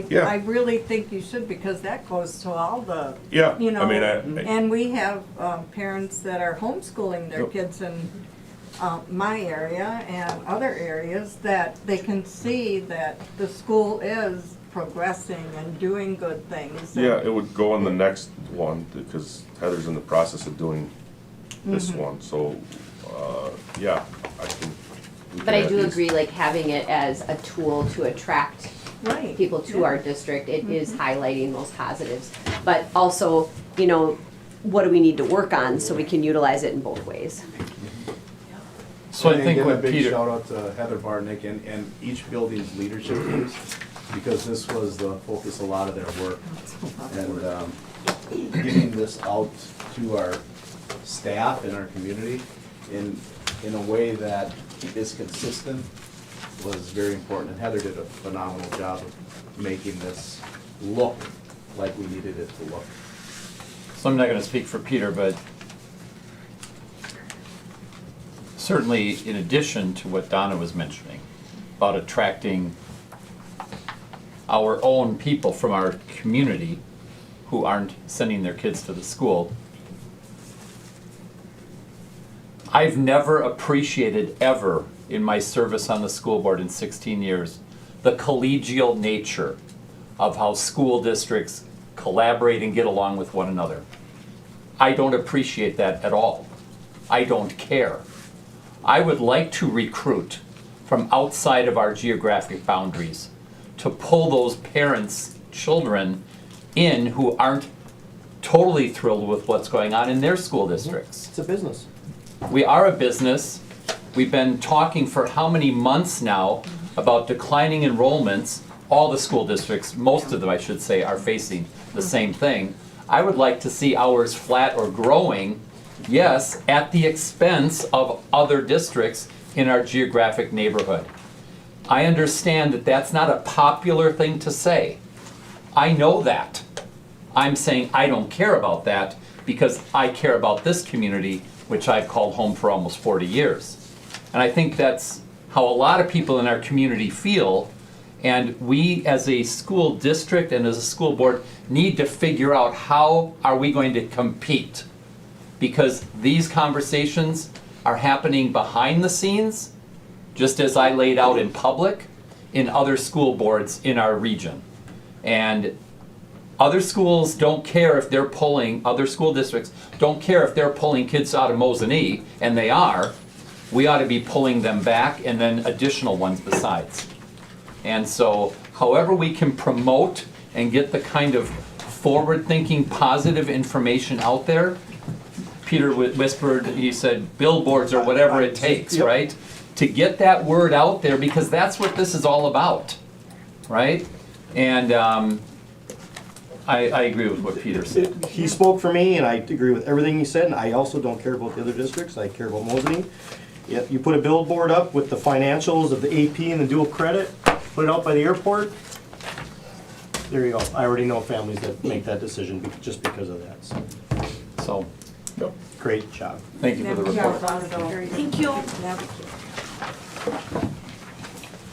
Yeah. I really think you should, because that goes to all the, Yeah, you know, I mean, and we have parents that are homeschooling their kids in my area and other areas, that they can see that the school is progressing and doing good things. Yeah, it would go on the next one, because Heather's in the process of doing this one, so, yeah, I can. But I do agree, like having it as a tool to attract people to our district, it is highlighting those positives. But also, you know, what do we need to work on so we can utilize it in both ways? So I think again, what a big Peter, shout out to Heather Barnick and each building's leadership teams. because this was the focus of a lot of their work. And getting this out to our staff and our community in a way that is consistent was very important. And Heather did a phenomenal job of making this look like we needed it to look. So I'm not gonna speak for Peter, but certainly in addition to what Donna was mentioning about attracting our own people from our community who aren't sending their kids to the school, I've never appreciated ever in my service on the school board in 16 years the collegial nature of how school districts collaborate and get along with one another. I don't appreciate that at all. I don't care. I would like to recruit from outside of our geographic boundaries to pull those parents' children in who aren't totally thrilled with what's going on in their school districts. It's a business. We are a business. We've been talking for how many months now about declining enrollments. All the school districts, most of them I should say, are facing the same thing. I would like to see ours flat or growing, yes, at the expense of other districts in our geographic neighborhood. I understand that that's not a popular thing to say. I know that. I'm saying I don't care about that because I care about this community, which I've called home for almost 40 years. And I think that's how a lot of people in our community feel. And we as a school district and as a school board need to figure out how are we going to compete. Because these conversations are happening behind the scenes, just as I laid out in public, in other school boards in our region. And other schools don't care if they're pulling, other school districts don't care if they're pulling kids out of Mosinee, and they are. We ought to be pulling them back and then additional ones besides. And so, however we can promote and get the kind of forward-thinking, positive information out there, Peter whispered, he said billboards or whatever it takes, Yep. right? To get that word out there, because that's what this is all about, right? And I agree with what Peter said. He spoke for me, and I agree with everything he said, and I also don't care about the other districts, I care about Mosinee. Yep, you put a billboard up with the financials of the AP and the dual credit, put it out by the airport, there you go. I already know families that make that decision just because of that, so, So, great job. thank you for the report. Thank you.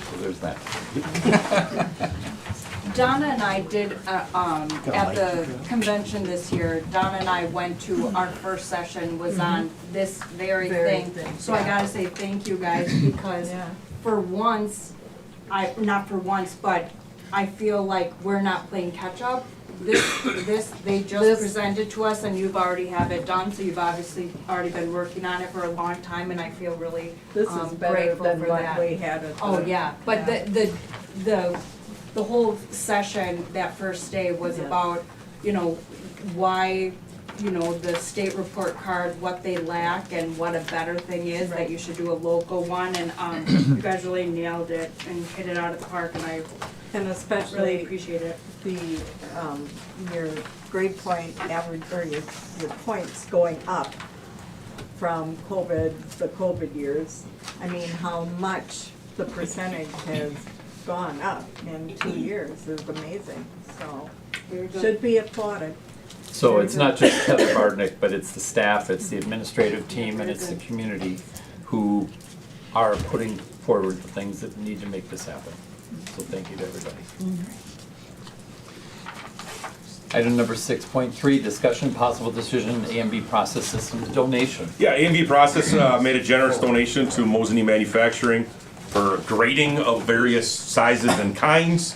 So there's that. Donna and I did, at the convention this year, Donna and I went to, our first session was on this very thing. So I gotta say thank you guys, because for once, not for once, but I feel like we're not playing catch-up. They just presented to us and you've already have it done, so you've obviously already been working on it for a long time, and I feel really grateful for that. we had it. Oh, yeah, but the whole session, that first day was about, why, the state report card, what they lack and what a better thing is, that you should do a local one, and, you guys really nailed it and hit it out of the park, and I And really especially appreciate it. your grade point average, or your points going up from the COVID years. I mean, how much the percentage has gone up in 2 years is amazing, so should be applauded. So it's not just Heather Bardnick, but it's the staff, it's the administrative team, and it's the community who are putting forward the things that need to make this happen. So thank you to everybody. Item number 6.3, discussion, possible decision, A&B Process Systems donation. Yeah, A&B Process made a generous donation to Mosinee Manufacturing for grading of various sizes and kinds.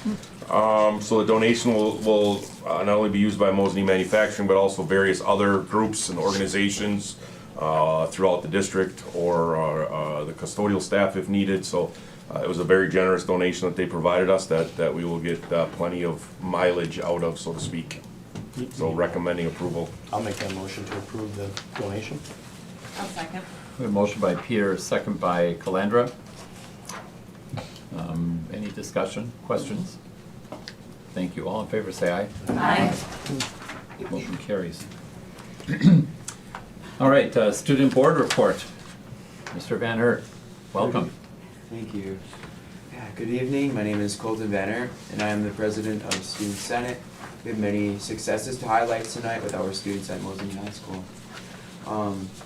So the donation will not only be used by Mosinee Manufacturing, but also various other groups and organizations throughout the district, or the custodial staff if needed. So it was a very generous donation that they provided us that we will get plenty of mileage out of, so to speak. So recommending approval. I'll make that motion to approve the donation. I'll second. We have a motion by Peter, second by Calandra. Any discussion, questions? Thank you. All in favor, say aye. Aye. Motion carries. All right, student board report. Mr. Van Hert, welcome. Thank you. Yeah, good evening. My name is Colton Banner, and I am the president of Student Senate. We have many successes to highlight tonight with our students at Mosinee High School.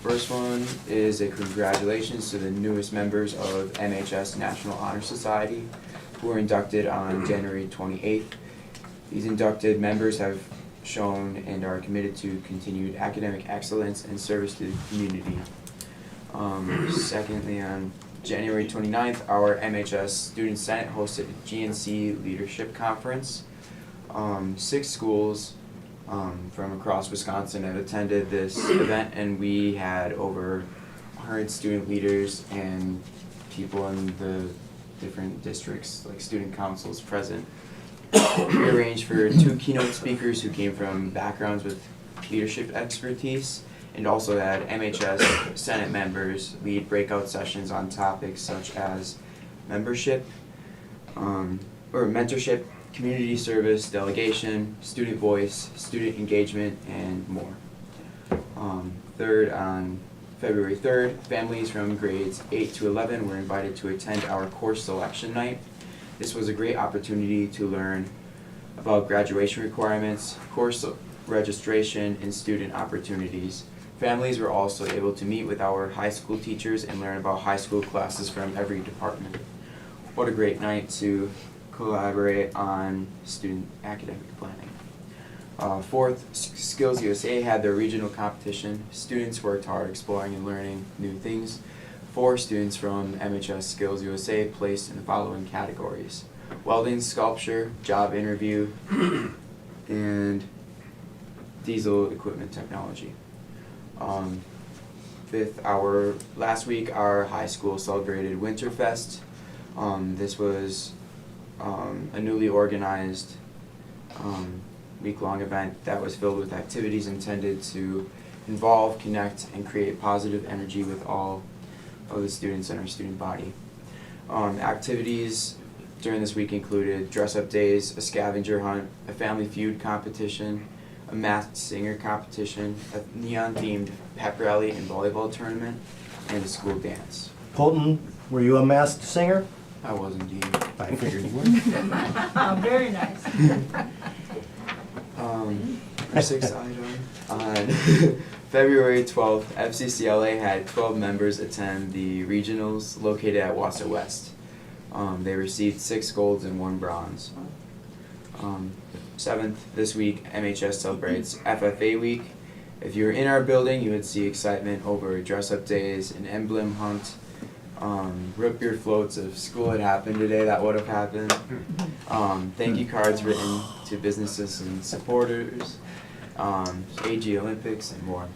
First one is a congratulations to the newest members of MHS National Honor Society who were inducted on January 28th. These inducted members have shown and are committed to continued academic excellence and service to the community. Secondly, on January 29th, our MHS Student Senate hosted a GNC Leadership Conference. 6 schools from across Wisconsin have attended this event, and we had over 100 student leaders and people in the different districts, like student councils, present. We arranged for 2 keynote speakers who came from backgrounds with leadership expertise, and also had MHS Senate members lead breakout sessions on topics such as membership, or mentorship, community service, delegation, student voice, student engagement, and more. Third, on February 3rd, families from grades 8 to 11 were invited to attend our course selection night. This was a great opportunity to learn about graduation requirements, course registration, and student opportunities. Families were also able to meet with our high school teachers and learn about high school classes from every department. What a great night to collaborate on student academic planning. Fourth, Skills USA had their regional competition. Students worked hard exploring and learning new things. 4 students from MHS Skills USA placed in the following categories: welding, sculpture, job interview, and diesel equipment technology. Fifth, last week our high school celebrated Winterfest. This was a newly organized week-long event that was filled with activities intended to involve, connect, and create positive energy with all of the students in our student body. Activities during this week included dress-up days, a scavenger hunt, a family feud competition, a masked singer competition, a neon-themed pep rally and volleyball tournament, and a school dance. Colton, were you a masked singer? I was indeed. I figured you were. Oh, very nice. Our 6th item, on February 12th, FCCLA had 12 members attend the regionals located at Wausau West. They received 6 golds and 1 bronze. 7th, this week, MHS celebrates FFA week. If you were in our building, you would see excitement over dress-up days, an emblem hunt, root beer floats. If school had happened today, that would have happened. Thank you cards written to businesses and supporters, AG Olympics, and more.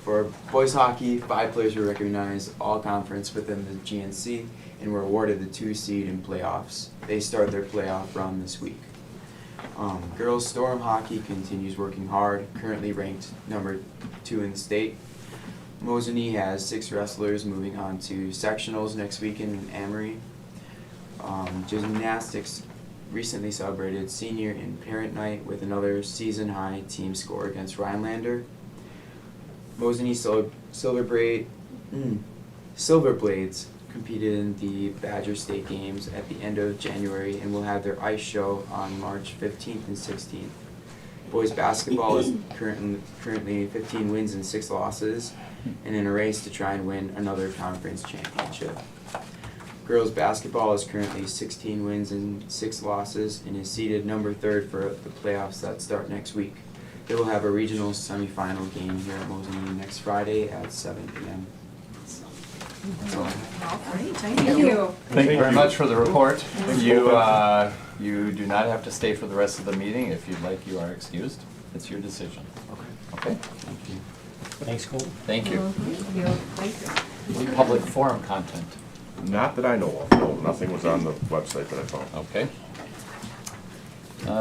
For boys hockey, 5 players were recognized all conference within the GNC and were awarded the 2 seed in playoffs. They start their playoff run this week. Girls Storm hockey continues working hard, currently ranked number 2 in the state. Mosinee has 6 wrestlers moving on to sectionals next weekend in Amory. Gymnastics recently celebrated senior and parent night with another season high team score against Rhinelander. Mosinee Silverblades competed in the Badger State Games at the end of January and will have their ice show on March 15th and 16th. Boys basketball is currently 15 wins and 6 losses, and in a race to try and win another conference championship. Girls basketball is currently 16 wins and 6 losses and is seeded number 3rd for the playoffs that start next week. They will have a regional semifinal game here at Mosinee next Friday at 7 p.m. That's all I have. Thank you. Thank you very much for the report. You do not have to stay for the rest of the meeting. If you'd like, you are excused. It's your decision. Okay? Thank you. Thanks, Colton. Thank you. Thank you. Any public forum content? Not that I know of, no, nothing was on the website that I found. Okay.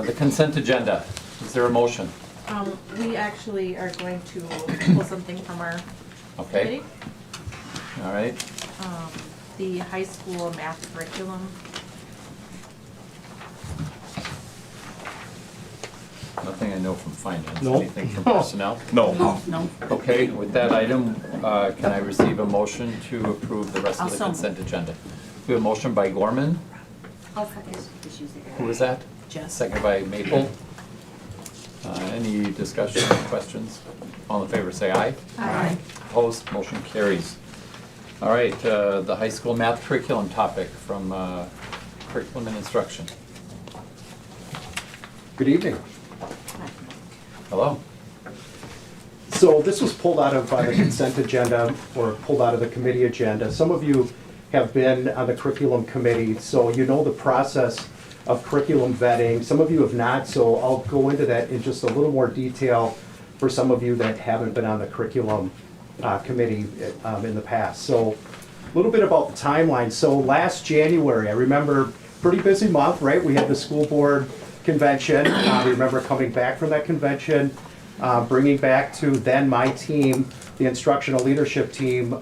The consent agenda. Is there a motion? We actually are going to pull something from our Okay. committee. All right. The high school math curriculum. Nothing I know from finance. No. Anything from personnel? No. No. Okay, with that item, can I receive a motion to approve the rest of the Also moved. consent agenda? We have a motion by Gorman. I'll second. Who was that? Jess. Second by Maple. Any discussion, questions? All in favor, say aye. Aye. Opposed, motion carries. All right, the high school math curriculum topic from curriculum and instruction. Good evening. Hello. So this was pulled out of the consent agenda, or pulled out of the committee agenda. Some of you have been on the curriculum committee, so you know the process of curriculum vetting. Some of you have not, so I'll go into that in just a little more detail for some of you that haven't been on the curriculum committee in the past. So a little bit about the timeline. So last January, I remember, pretty busy month, right? We had the school board convention. I remember coming back from that convention, bringing back to then my team, the instructional leadership team,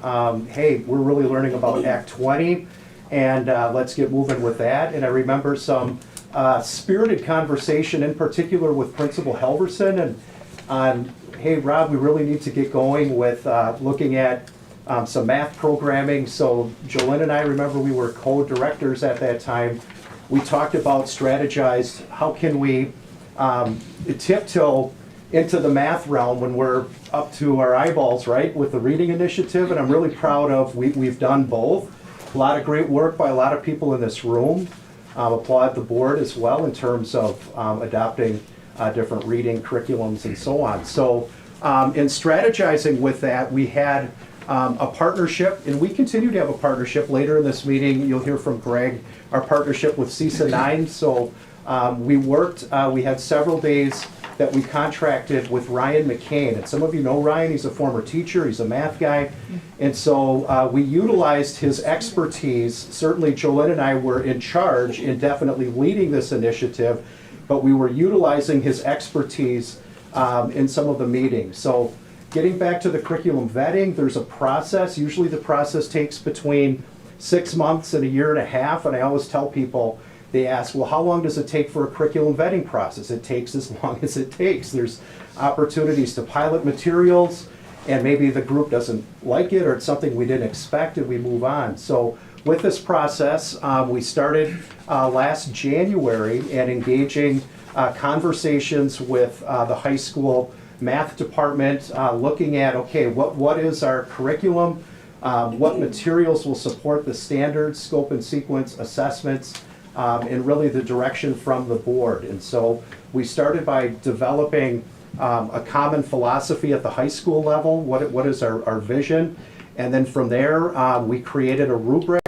hey, we're really learning about Act 20, and let's get moving with that. And I remember some spirited conversation, in particular with Principal Helverson, and on, hey, Rob, we really need to get going with looking at some math programming. So Jolene and I, remember we were co-directors at that time. We talked about, strategized, how can we tiptoe into the math realm when we're up to our eyeballs, right, with the reading initiative, and I'm really proud of, we've done both. A lot of great work by a lot of people in this room. Applaud the board as well in terms of adopting different reading curriculums and so on. So in strategizing with that, we had a partnership, and we continue to have a partnership. Later in this meeting, you'll hear from Greg, our partnership with CISA 9. So we worked, we had several days that we contracted with Ryan McCain. And some of you know Ryan, he's a former teacher, he's a math guy. And so we utilized his expertise. Certainly Jolene and I were in charge in definitely leading this initiative, but we were utilizing his expertise in some of the meetings. So getting back to the curriculum vetting, there's a process. Usually the process takes between 6 months and a year and a half, and I always tell people, they ask, well, how long does it take for a curriculum vetting process? It takes as long as it takes. There's opportunities to pilot materials, and maybe the group doesn't like it, or it's something we didn't expect, and we move on. So with this process, we started last January and engaging conversations with the high school math department, looking at, okay, what is our curriculum? What materials will support the standards, scope and sequence assessments, and really the direction from the board. And so we started by developing a common philosophy at the high school level. What is our vision? And then from there, we created a rubric.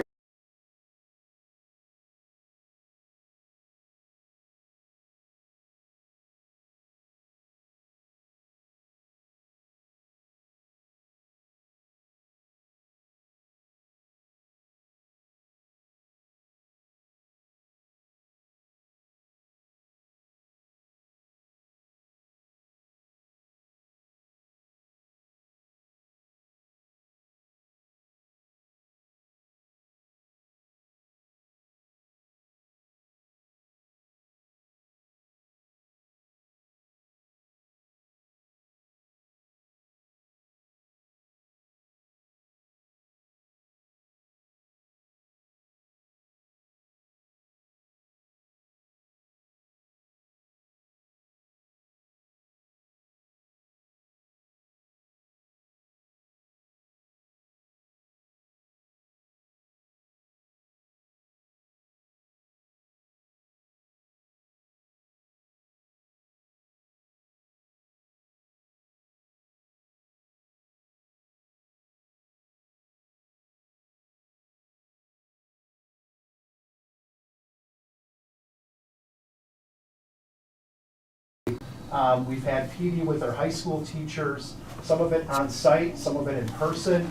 We've had PD with our high school teachers, some of it on site, some of it in person.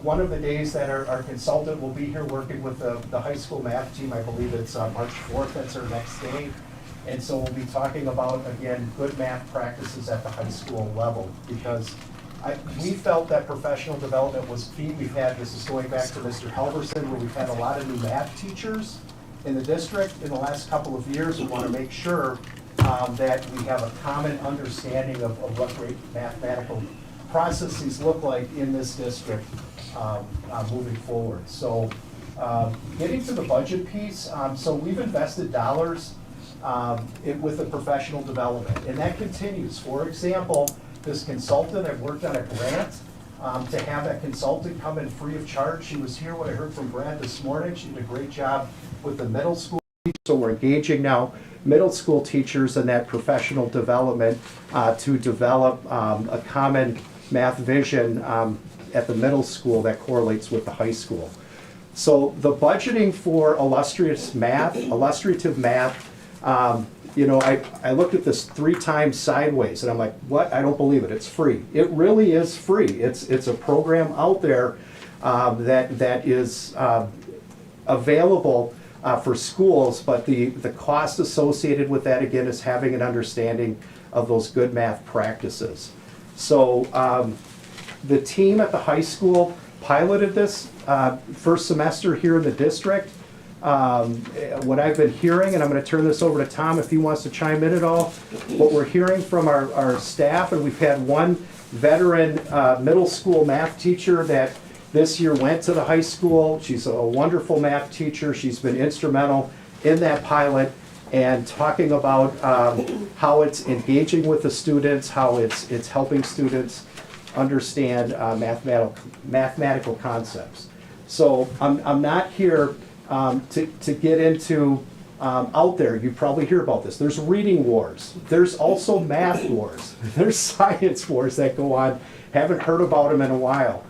One of the days that our consultant will be here working with the high school math team, I believe it's March 4th, that's our next day. And so we'll be talking about, again, good math practices at the high school level, because we felt that professional development was key. We've had, this is going back to Mr. Helverson, where we've had a lot of new math teachers in the district in the last couple of years. We want to make sure that we have a common understanding of what great mathematical processes look like in this district moving forward. So getting to the budget piece, so we've invested dollars with the professional development, and that continues. For example, this consultant, I've worked on a grant to have that consultant come in free of charge. She was here when I heard from Brad this morning. She did a great job with the middle school. So we're engaging now middle school teachers in that professional development to develop a common math vision at the middle school that correlates with the high school. So the budgeting for illustrative math, you know, I looked at this 3 times sideways and I'm like, what? I don't believe it. It's free. It really is free. It's a program out there that is available for schools, but the cost associated with that, again, is having an understanding of those good math practices. So the team at the high school piloted this first semester here in the district. What I've been hearing, and I'm going to turn this over to Tom if he wants to chime in at all, what we're hearing from our staff, and we've had one veteran middle school math teacher that this year went to the high school. She's a wonderful math teacher. She's been instrumental in that pilot and talking about how it's engaging with the students, how it's helping students understand mathematical concepts. So I'm not here to get into out there. You probably hear about this. There's reading wars. There's also math wars. There's science wars that go on. Haven't heard about them in a while.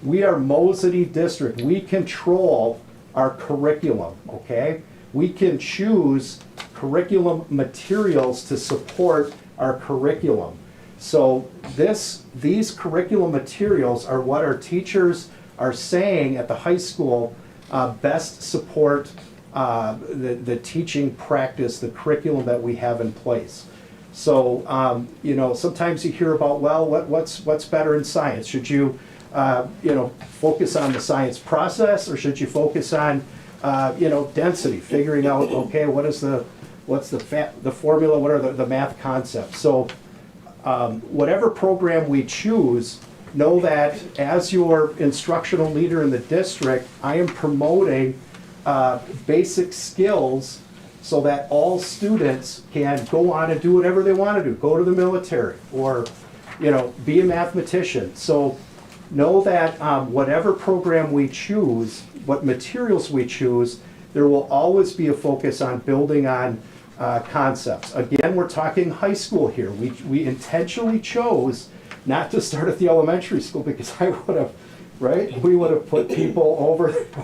We are Mosinee District. We control our curriculum, okay? We can choose curriculum materials to support our curriculum. So these curriculum materials are what our teachers are saying at the high school best support the teaching practice, the curriculum that we have in place. So, you know, sometimes you hear about, well, what's better in science? Should you, you know, focus on the science process, or should you focus on, you know, density, figuring out, okay, what's the formula, what are the math concepts? So, whatever program we choose, know that as your instructional leader in the district, I am promoting basic skills so that all students can go on and do whatever they want to do, go to the military, or, you know, be a mathematician. So know that whatever program we choose, what materials we choose, there will always be a focus on building on concepts. Again, we're talking high school here. We intentionally chose not to start at the elementary school because I would have, right? We would have put people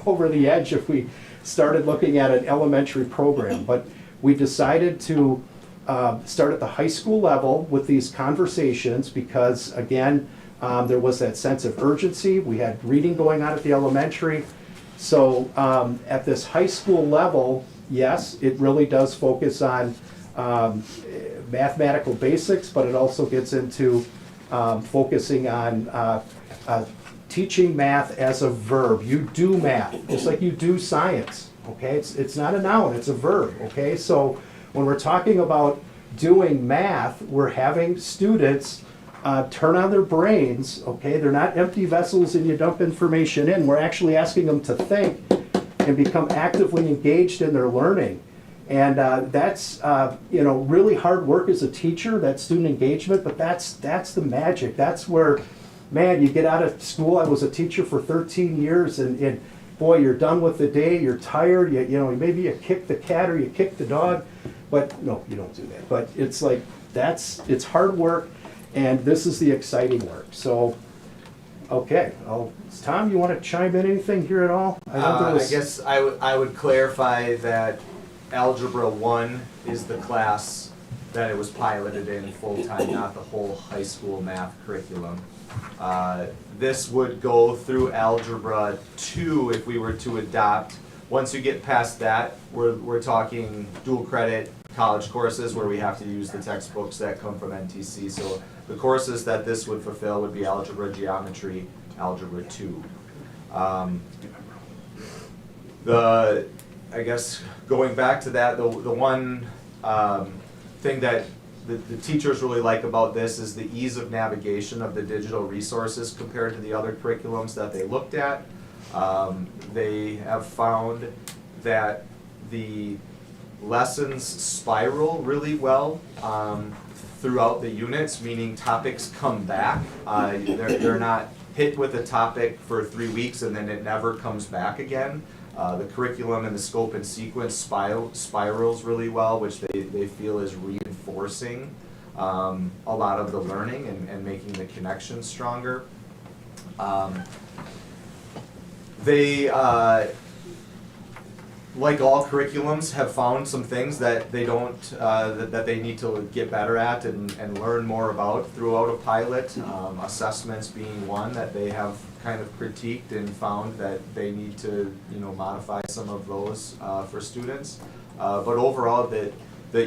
over the edge if we started looking at an elementary program. But we decided to start at the high school level with these conversations because, again, there was that sense of urgency. We had reading going on at the elementary. So at this high school level, yes, it really does focus on mathematical basics, but it also gets into focusing on teaching math as a verb. You do math, just like you do science, okay? It's not a noun, it's a verb, okay? So when we're talking about doing math, we're having students turn on their brains, okay? They're not empty vessels and you dump information in. We're actually asking them to think and become actively engaged in their learning. And that's you know, really hard work as a teacher, that student engagement, but that's the magic. That's where, man, you get out of school. I was a teacher for 13 years and boy, you're done with the day, you're tired, you know, maybe you kick the cat or you kick the dog, but no, you don't do that. But it's like, it's hard work, and this is the exciting work. So, okay, Tom, you want to chime in anything here at all? I guess I would clarify that Algebra 1 is the class that it was piloted in full-time, not the whole high school math curriculum. This would go through Algebra 2 if we were to adopt. Once you get past that, we're talking dual credit college courses where we have to use the textbooks that come from NTC. So the courses that this would fulfill would be Algebra, Geometry, Algebra 2. I guess going back to that, the one thing that the teachers really like about this is the ease of navigation of the digital resources compared to the other curriculums that they looked at. They have found that the lessons spiral really well throughout the units, meaning topics come back. They're not hit with a topic for 3 weeks and then it never comes back again. The curriculum and the scope and sequence spirals really well, which they feel is reinforcing a lot of the learning and making the connection stronger. They, like all curriculums, have found some things that they don't, that they need to get better at and learn more about throughout a pilot. Assessments being one that they have kind of critiqued and found that they need to, modify some of those for students. But overall, the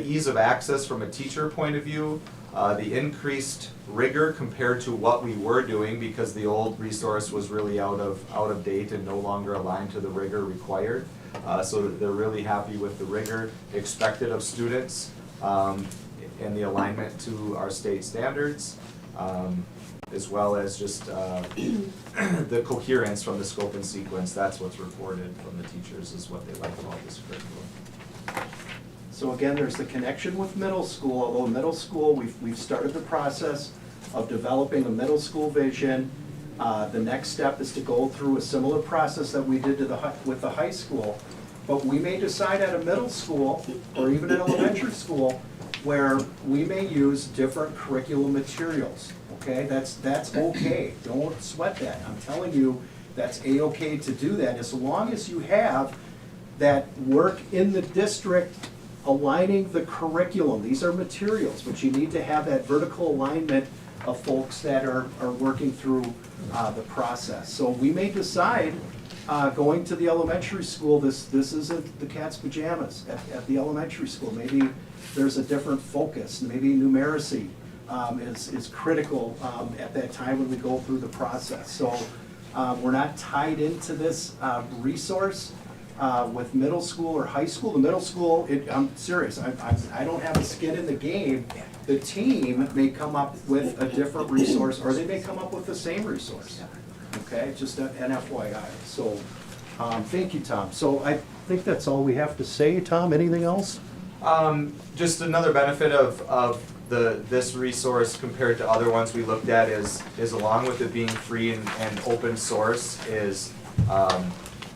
ease of access from a teacher point of view, the increased rigor compared to what we were doing, because the old resource was really out of date and no longer aligned to the rigor required. So they're really happy with the rigor expected of students and the alignment to our state standards, as well as just the coherence from the scope and sequence. That's what's reported from the teachers is what they like about this curriculum. So again, there's the connection with middle school. Although middle school, we've started the process of developing a middle school vision. The next step is to go through a similar process that we did with the high school. But we may decide at a middle school or even at elementary school where we may use different curriculum materials. Okay, that's okay. Don't sweat that. I'm telling you, that's a-okay to do that as long as you have that work in the district aligning the curriculum. These are materials, but you need to have that vertical alignment of folks that are working through the process. So we may decide going to the elementary school, this isn't the cat's pajamas at the elementary school. Maybe there's a different focus. Maybe numeracy is critical at that time when we go through the process. So we're not tied into this resource with middle school or high school. The middle school, I'm serious, I don't have a skin in the game. The team may come up with a different resource, or they may come up with the same resource. Okay, just an FYI. So, thank you, Tom. So I think that's all we have to say. Tom, anything else? Just another benefit of this resource compared to other ones we looked at is along with it being free and open source is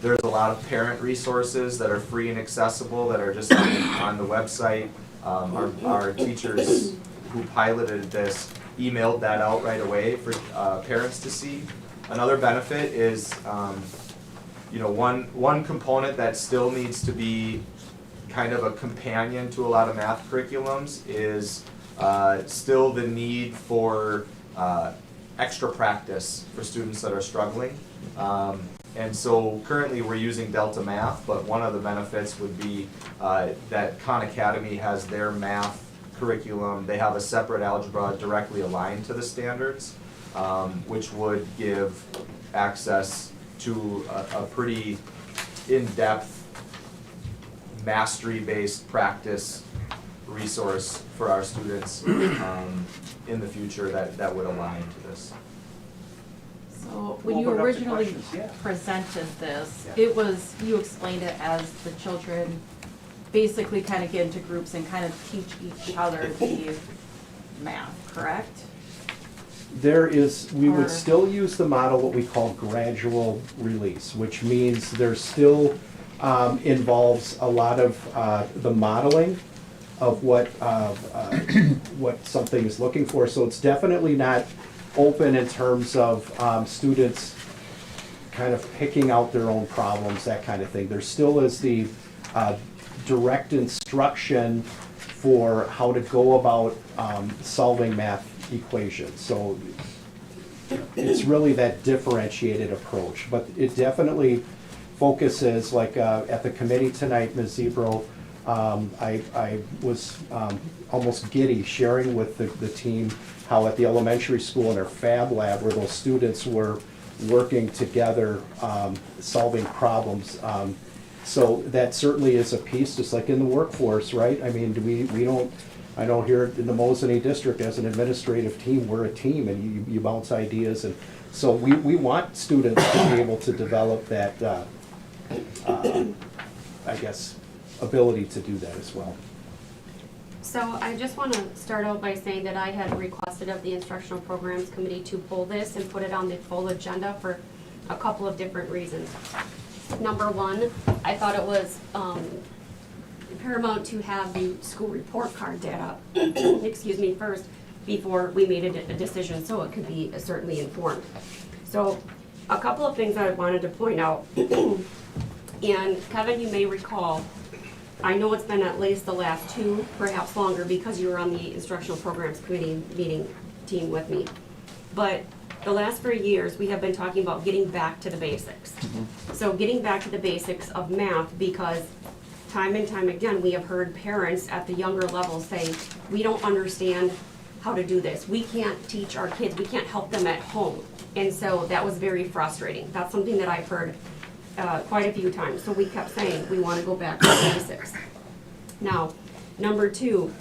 there's a lot of parent resources that are free and accessible that are just on the website. Our teachers who piloted this emailed that out right away for parents to see. Another benefit is, one component that still needs to be kind of a companion to a lot of math curriculums is still the need for extra practice for students that are struggling. And so currently we're using Delta Math, but one of the benefits would be that Khan Academy has their math curriculum. They have a separate algebra directly aligned to the standards, which would give access to a pretty in-depth mastery-based practice resource for our students in the future that would align to this. So when you originally presented this, you explained it as the children basically kind of get into groups and kind of teach each other the math, correct? We would still use the model, what we call gradual release, which means there still involves a lot of the modeling of what something is looking for. So it's definitely not open in terms of students kind of picking out their own problems, that kind of thing. There still is the direct instruction for how to go about solving math equations. So it's really that differentiated approach, but it definitely focuses, like at the committee tonight, Ms. Zebro, I was almost giddy sharing with the team how at the elementary school in their fab lab where those students were working together, solving problems. So that certainly is a piece, just like in the workforce, right? I mean, we don't I know here in the Mosinee district, as an administrative team, we're a team and you bounce ideas. And so we want students to be able to develop that, I guess, ability to do that as well. So I just want to start out by saying that I had requested of the Instructional Programs Committee to pull this and put it on the full agenda for a couple of different reasons. Number one, I thought it was paramount to have the school report card data, excuse me, first, before we made a decision, so it could be certainly informed. So a couple of things I wanted to point out, and Kevin, you may recall, I know it's been at least the last 2, perhaps longer, because you were on the Instructional Programs Committee meeting team with me. But the last 3 years, we have been talking about getting back to the basics. So getting back to the basics of math, because time and time again, we have heard parents at the younger levels say, we don't understand how to do this. We can't teach our kids, we can't help them at home. And so that was very frustrating. That's something that I've heard quite a few times. So we kept saying, we want to go back to the basics. Now, number 2,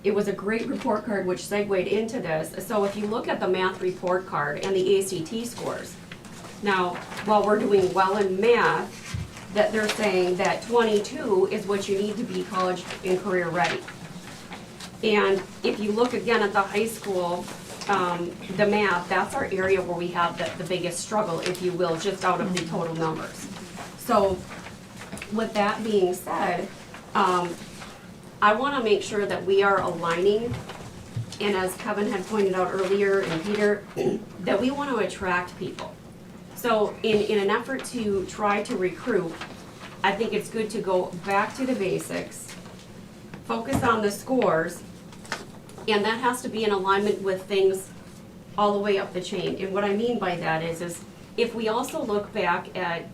it was a great report card which segued into this. So if you look at the math report card and the ACT scores, now, while we're doing well in math, that they're saying that 22 is what you need to be college and career ready. And if you look again at the high school, the math, that's our area where we have the biggest struggle, if you will, just out of the total numbers. So with that being said, I want to make sure that we are aligning, and as Kevin had pointed out earlier, and Peter, that we want to attract people. So in an effort to try to recruit, I think it's good to go back to the basics, focus on the scores, and that has to be in alignment with things all the way up the chain. And what I mean by that is if we also look back at,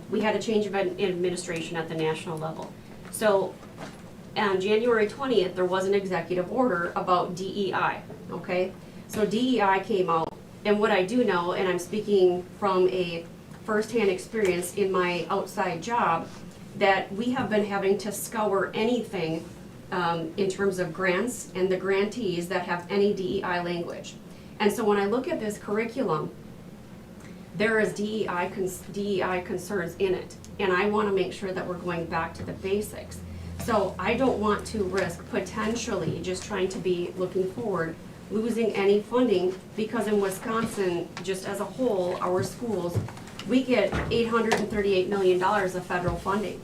we had a change of administration at the national level. So on January 20th, there was an executive order about DEI, okay? So DEI came out, and what I do know, and I'm speaking from a firsthand experience in my outside job, that we have been having to scour anything in terms of grants and the grantees that have any DEI language. And so when I look at this curriculum, there is DEI concerns in it, and I want to make sure that we're going back to the basics. So I don't want to risk potentially just trying to be looking forward, losing any funding, because in Wisconsin, just as a whole, our schools, we get $838 million of federal funding.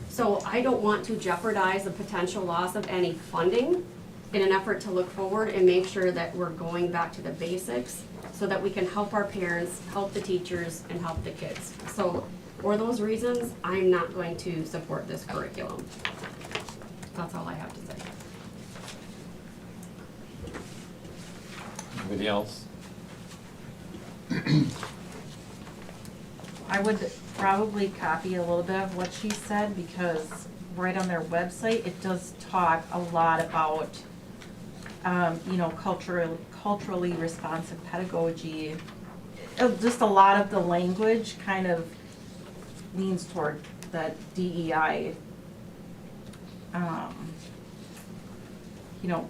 So I don't want to jeopardize the potential loss of any funding in an effort to look forward and make sure that we're going back to the basics so that we can help our parents, help the teachers, and help the kids. So for those reasons, I'm not going to support this curriculum. That's all I have to say. Anybody else? I would probably copy a little bit of what she said, because right on their website, it does talk a lot about, you know, culturally responsive pedagogy. Just a lot of the language kind of leans toward that DEI. You know,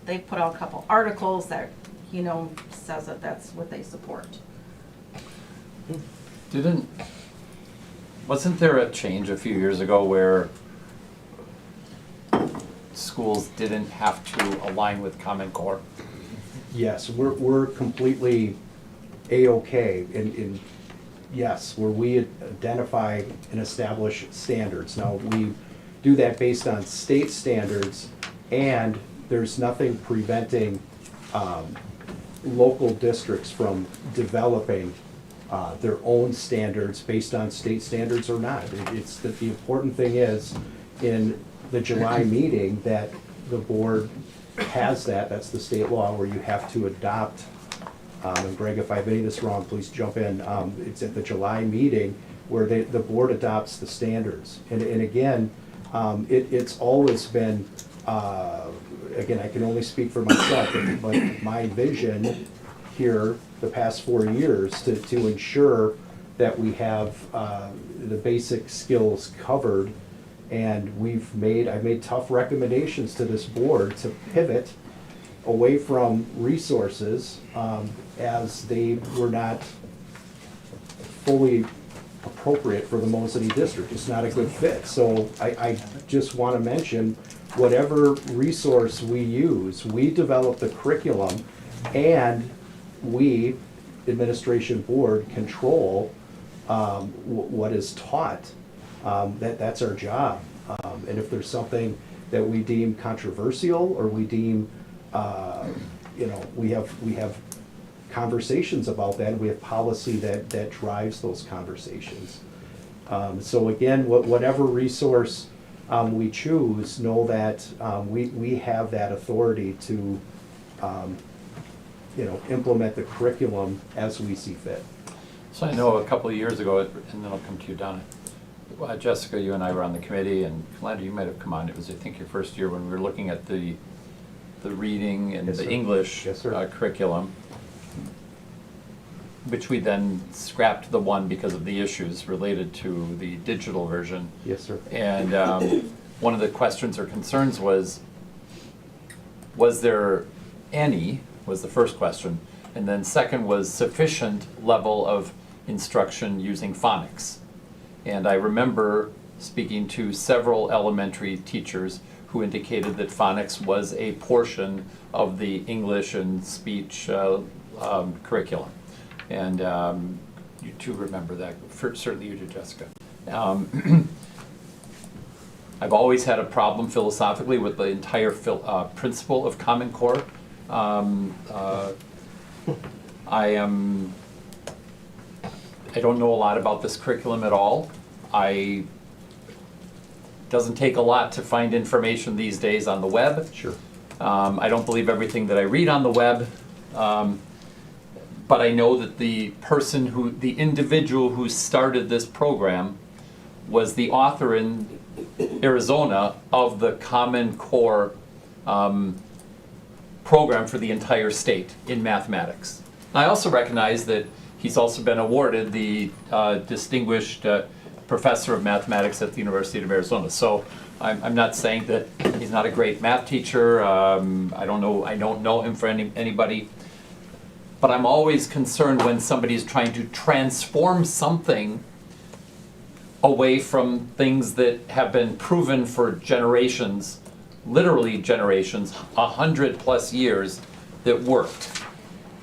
they've put out a couple articles that, you know, says that that's what they support. Wasn't there a change a few years ago where schools didn't have to align with Common Core? Yes, we're completely A-OK in yes, where we identify and establish standards. Now, we do that based on state standards, and there's nothing preventing local districts from developing their own standards based on state standards or not. It's the important thing is in the July meeting that the board has that's the state law where you have to adopt, and Greg, if I have any of this wrong, please jump in. It's at the July meeting where the board adopts the standards. And again, it's always been, again, I can only speak for myself, but my vision here the past 4 years to ensure that we have the basic skills covered And I've made tough recommendations to this board to pivot away from resources as they were not fully appropriate for the Mosinee district. It's not a good fit. So I just want to mention, whatever resource we use, we develop the curriculum and we, administration board, control what is taught. That's our job. And if there's something that we deem controversial or we deem, we have conversations about that. We have policy that drives those conversations. So again, whatever resource we choose, know that we have that authority to implement the curriculum as we see fit. So I know a couple of years ago, and then I'll come to you, Donna. Jessica, you and I were on the committee, and Kalanda, you might have come on. It was, I think, your first year when we were looking at the reading and the English curriculum, which we then scrapped the one because of the issues related to the digital version. Yes, sir. And one of the questions or concerns was there any, was the first question, and then second was sufficient level of instruction using phonics. And I remember speaking to several elementary teachers who indicated that phonics was a portion of the English and speech curriculum. And you too remember that, certainly you do, Jessica. I've always had a problem philosophically with the entire principle of Common Core. I don't know a lot about this curriculum at all. It doesn't take a lot to find information these days on the web. Sure. I don't believe everything that I read on the web, but I know that the individual who started this program was the author in Arizona of the Common Core program for the entire state in mathematics. I also recognize that he's also been awarded the Distinguished Professor of Mathematics at the University of Arizona. So I'm not saying that he's not a great math teacher. I don't know him for anybody. But I'm always concerned when somebody's trying to transform something away from things that have been proven for generations, literally generations, 100+ years, that worked.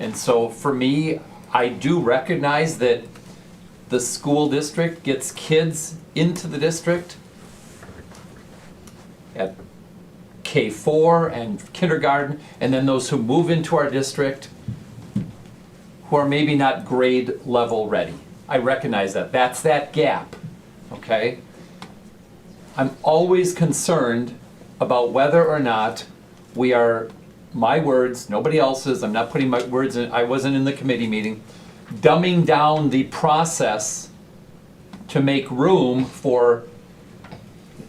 And so for me, I do recognize that the school district gets kids into the district at K4 and kindergarten, and then those who move into our district who are maybe not grade level ready. I recognize that. That's that gap, okay? I'm always concerned about whether or not we are, my words, nobody else's, I'm not putting my words in, I wasn't in the committee meeting, dumbing down the process to make room for,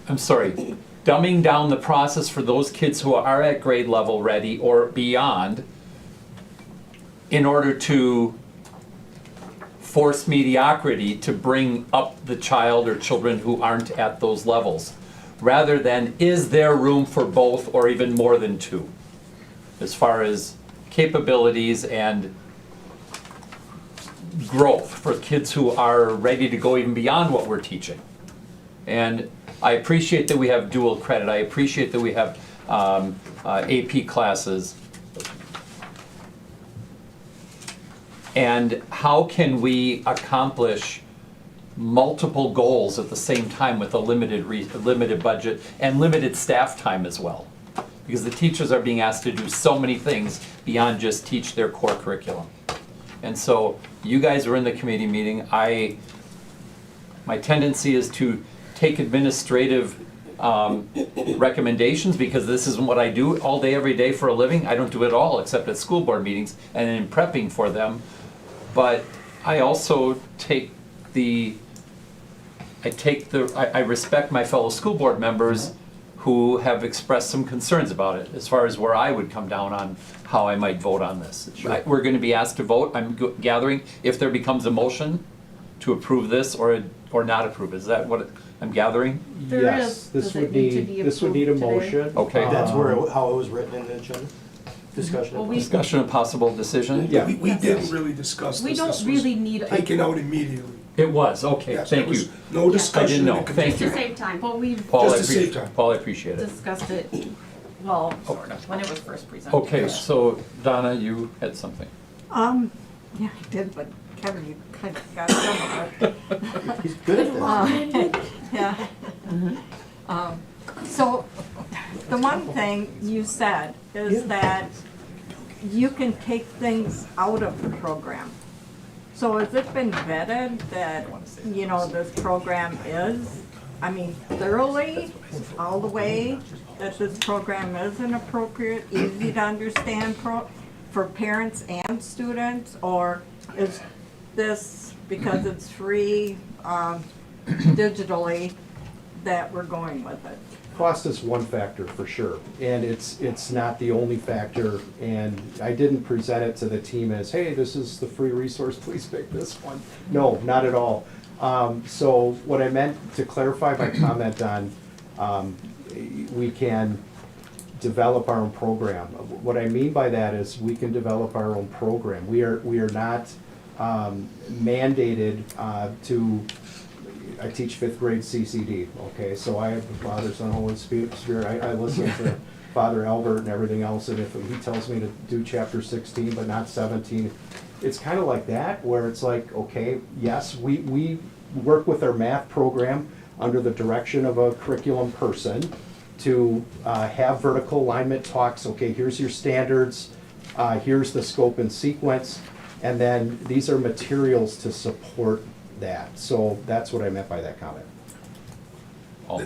dumbing down the process for those kids who are at grade level ready or beyond in order to force mediocrity to bring up the child or children who aren't at those levels, rather than is there room for both or even more than two, as far as capabilities and growth for kids who are ready to go even beyond what we're teaching. And I appreciate that we have dual credit. I appreciate that we have AP classes. And how can we accomplish multiple goals at the same time with a limited budget and limited staff time as well? Because the teachers are being asked to do so many things beyond just teach their core curriculum. And so you guys were in the committee meeting. My tendency is to take administrative recommendations, because this isn't what I do all day, every day for a living. I don't do it all except at school board meetings and in prepping for them. But I also I respect my fellow school board members who have expressed some concerns about it, as far as where I would come down on how I might vote on this. Sure. We're going to be asked to vote. I'm gathering if there becomes a motion to approve this or not approve. Is that what I'm gathering? There Yes, is. this Does would it need to need, be this would need a approved today? motion. Okay. Um, how it was written in the agenda, discussion. Well, we- Discussion of possible decision? Yeah. We didn't really discuss this. We don't This was really need a- taken out immediately. It was, okay, Yes, thank there was you. no discussion I didn't know, in the thank To you. save time. But we Paul, I Just to save appreciate, time. Paul, I appreciate it. discussed it, well, sort of, when it was first presented. Okay, so Donna, you had something. Yeah, I did, but Kevin, you kind of got some of it. He's good at that. Yeah. So, the one thing you said is that you can take things out of the program. So has it been vetted that, you know, this program is, I mean, thoroughly, all the way, that this program is an appropriate, easy to understand for parents and students? Or is this, because it's free digitally, that we're going with it? Cost is one factor for sure, and it's not the only factor, and I didn't present it to the team as, hey, this is the free resource, please pick this one. No, not at all. So what I meant to clarify my comment on, we can develop our own program. What I mean by that is we can develop our own program. We are not mandated to. I teach fifth grade CCD, okay, so I have the Father, Son, Holy Spirit, I listen to Father Albert and everything else, and if he tells me to do chapter 16 but not 17, it's kind of like that, where it's like, okay, yes, we work with our math program under the direction of a curriculum person to have vertical alignment talks, okay, here's your standards, here's the scope and sequence, and then these are materials to support that. So that's what I meant by that comment.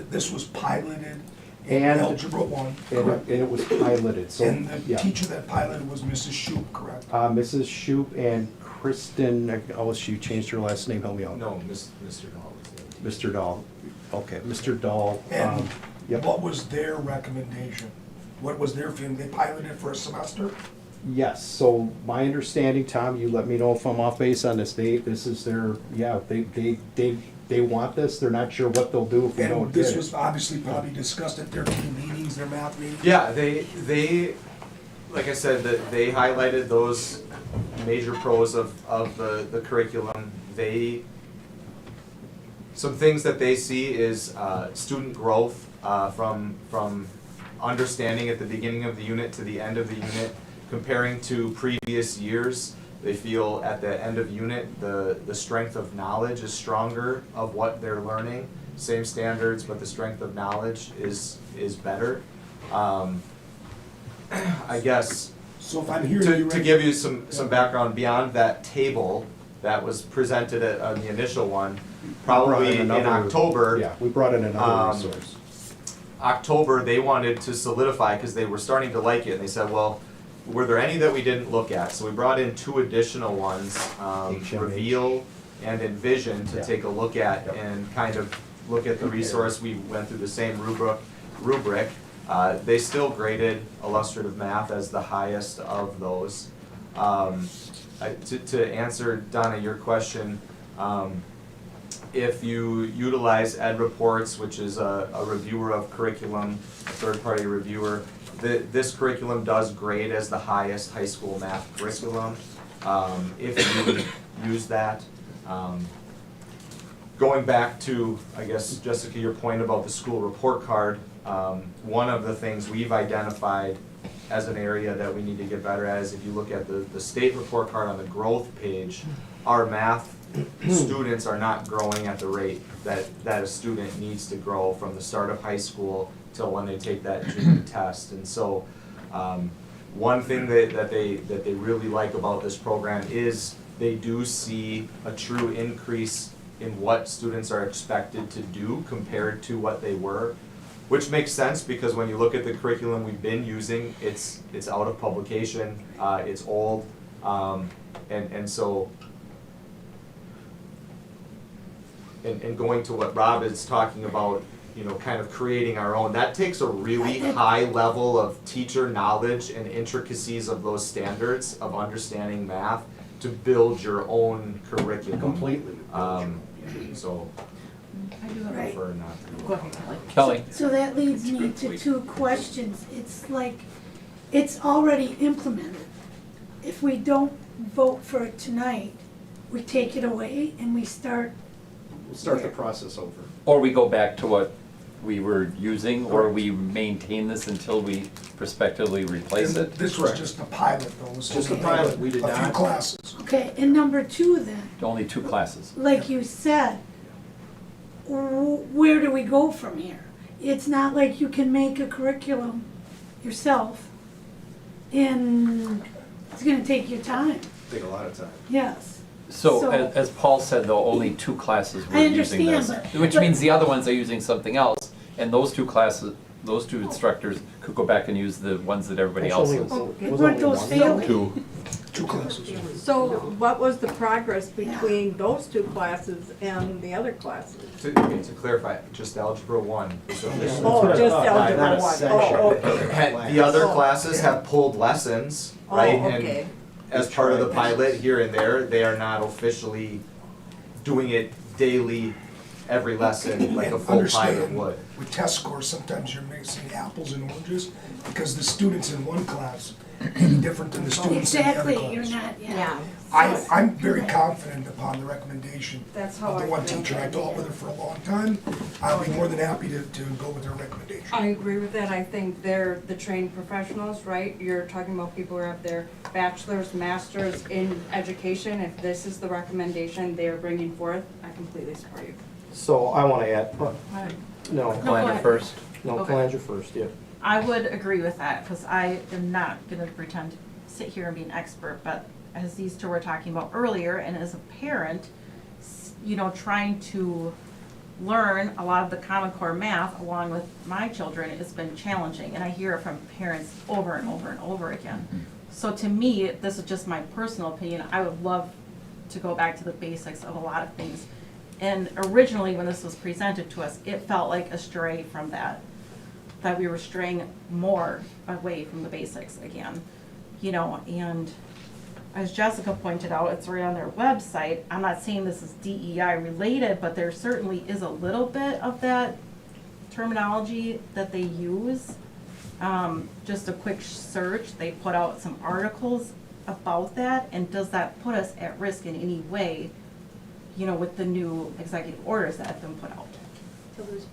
This was piloted in And- Algebra 1, And correct? it was piloted, so, And the yeah. teacher that piloted was Mrs. Shoup, correct? Mrs. Shoup and Kristen, oh, she changed her last name, help me out. No, Mr. Dahl. Mr. Dahl, okay, Mr. Dahl, And yep. what was their recommendation? What was their feeling? They piloted for a semester? Yes, so my understanding, Tom, you let me know if I'm off base on this date, this is their, yeah, they want this, they're not sure what they'll do if we don't And get this it. was obviously probably discussed at their team meetings, their math meetings? Yeah, they, like I said, that they highlighted those major pros of the curriculum. Some things that they see is student growth from understanding at the beginning of the unit to the end of the unit. Comparing to previous years, they feel at the end of unit, the strength of knowledge is stronger of what they're learning. Same standards, but the strength of knowledge is better. I guess, So if I'm hearing you to right. give you some background beyond that table that was presented on the initial one, probably in October. Yeah, we brought in another resource. October, they wanted to solidify, because they were starting to like it, and they said, well, were there any that we didn't look at? So we brought in 2 additional ones, HMH. Reveal and Envision, to Yeah. take a look at and kind of look at the resource. We went through the same rubric. They still graded illustrative math as the highest of those. To answer, Donna, your question, if you utilize Ed Reports, which is a reviewer of curriculum, a third-party reviewer, this curriculum does grade as the highest high school math curriculum. If you use that. Going back to, I guess, Jessica, your point about the school report card, one of the things we've identified as an area that we need to get better at is, if you look at the state report card on the growth page, our math students are not growing at the rate that a student needs to grow from the start of high school till when they take that junior test. And so, one thing that they really like about this program is they do see a true increase in what students are expected to do compared to what they were, which makes sense, because when you look at the curriculum we've been using, it's out of publication, it's old, and so, and going to what Rob is talking about, you know, kind of creating our own, that takes a really high level of teacher knowledge and intricacies of those standards of understanding math to build your own curriculum. Completely. So, I do have Right. Prefer not to. Go ahead, Kelly. Kelly? So that leads me to two questions. It's like, it's already implemented. If we don't vote for it tonight, we take it away and we start, We'll start the process over. Or we go back to what we were using, or we maintain this until we prospectively replace it? This was just a pilot, though. It was Just a only pilot. We did a few not- classes. okay, and number two then, Only 2 classes. like you said, where do we go from here? It's not like you can make a curriculum yourself, and it's gonna take you time, Take a lot of time. yes. So, as Paul said, though, only 2 classes were I using this. understand, Which but- means the other ones are using something else, and those 2 classes, those 2 instructors could go back and use the ones that everybody else Actually, is. Okay, was weren't only those one? failing? 2. 2 classes. So what was the progress between those two classes and the other classes? To clarify, just Algebra 1 is officially. Oh, what I just thought. Algebra Not a 1. section. Oh, okay. The other Oh. classes have pulled lessons, Oh, right? okay. And as part of the pilot here and there, they are not officially doing it daily, every lesson, like a full pilot Understand, would. with test scores, sometimes you're mixing apples and oranges, because the students in one class may be different than the students in the other Exactly, class. you're not, yeah. I'm very confident upon the recommendation That's how of the I one feel. teacher. I talked with her for a long time. I'll be more than happy to go with her recommendation. I agree with that. I think they're the trained professionals, right? You're talking about people who have their bachelor's, master's in education. If this is the recommendation they're bringing forth, I completely support you. So I want to add, no, Calendar first. no, Okay. Calandra first, yeah. I would agree with that, because I am not gonna pretend to sit here and be an expert, but as these 2 were talking about earlier, and as a parent, you know, trying to learn a lot of the Common Core math along with my children has been challenging, and I hear it from parents over and over and over again. So to me, this is just my personal opinion, I would love to go back to the basics of a lot of things. And originally, when this was presented to us, it felt like a stray from that we were straying more away from the basics again, you know, and as Jessica pointed out, it's right on their website. I'm not saying this is DEI related, but there certainly is a little bit of that terminology that they use. Just a quick search, they put out some articles about that, and does that put us at risk in any way, you know, with the new executive orders that have been put out?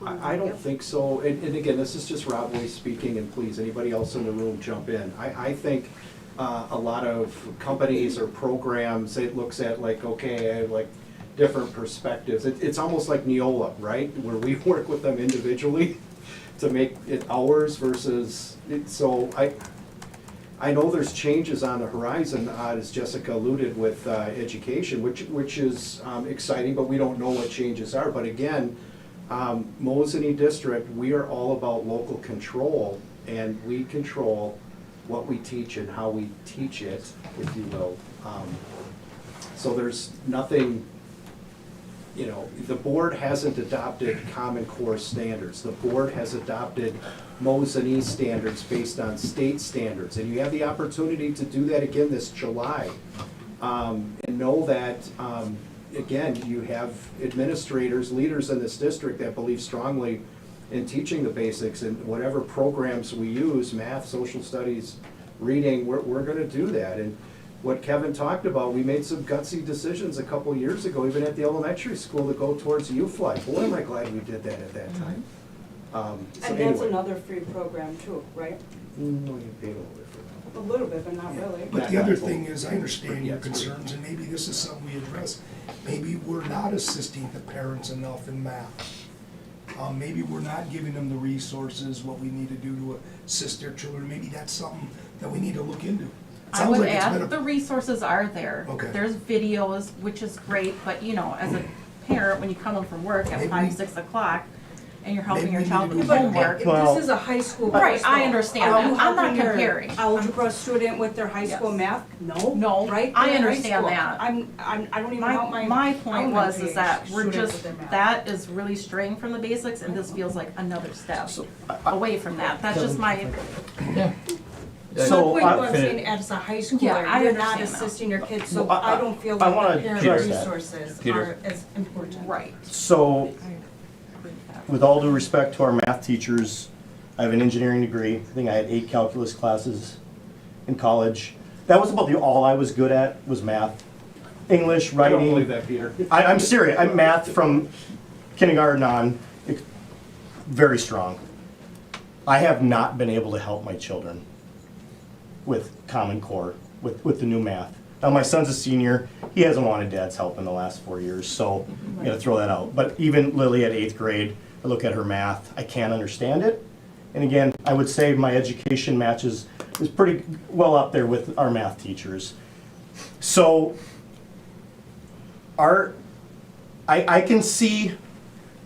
I don't think so, and again, this is just Rob Way speaking, and please, anybody else in the room jump in. I think a lot of companies or programs, it looks at like, okay, I have like different perspectives. It's almost like Neola, right? Where we work with them individually to make it ours versus, so I know there's changes on the horizon, as Jessica alluded with education, which is exciting, but we don't know what changes are. But again, Mosinee District, we are all about local control, and we control what we teach and how we teach it, if you will. So there's nothing, you know, the board hasn't adopted Common Core standards. The board has adopted Mosinee standards based on state standards, and you have the opportunity to do that again this July. And know that, again, you have administrators, leaders in this district that believe strongly in teaching the basics, and whatever programs we use, math, social studies, reading, we're gonna do that. And what Kevin talked about, we made some gutsy decisions a couple years ago, even at the elementary school, to go towards U-Fly. Boy, am I glad we did that at that time. So And that's anyway. another free program too, right? No, you paid a little bit for that. A little bit, but not really. But the other thing is, I understand your concerns, and maybe this is something we address. Maybe we're not assisting the parents enough in math. Maybe we're not giving them the resources, what we need to do to assist their children. Maybe that's something that we need to look into. I Sounds would like it's been add, a- the resources are there. Okay. There's videos, which is great, but you know, as a parent, when you come home from work at Maybe 5, we- 6 o'clock, and you're helping Maybe your we child need with to do homework. that. This is a high school. Right, I course, though. understand Are you that. I'm not helping your comparing. Algebra student with their high school Yes. math? No. No, Right? I They're in high understand school. that. I don't even help My point was elementary is that we're students just, with their math. that is really straying from the basics, and this feels like another step away from that. That's just my, So, What I'm I- saying, as a high Yeah, schooler, I you're not understand that. assisting your kids, so Well, I- I don't feel I like wanna the parent address that. resources Peter. are as important. Right. So, with all due respect to our math teachers, I have an engineering degree. I think I had 8 calculus classes in college. That was about all I was good at was math. English, I writing. don't believe that, Peter. I'm serious. I'm math from kindergarten on, very strong. I have not been able to help my children with Common Core, with the new math. Now, my son's a senior. He hasn't wanted dad's help in the last 4 years, so I'm gonna throw that out. But even Lily at 8th grade, I look at her math, I can't understand it. And again, I would say my education matches is pretty well up there with our math teachers. So, I can see,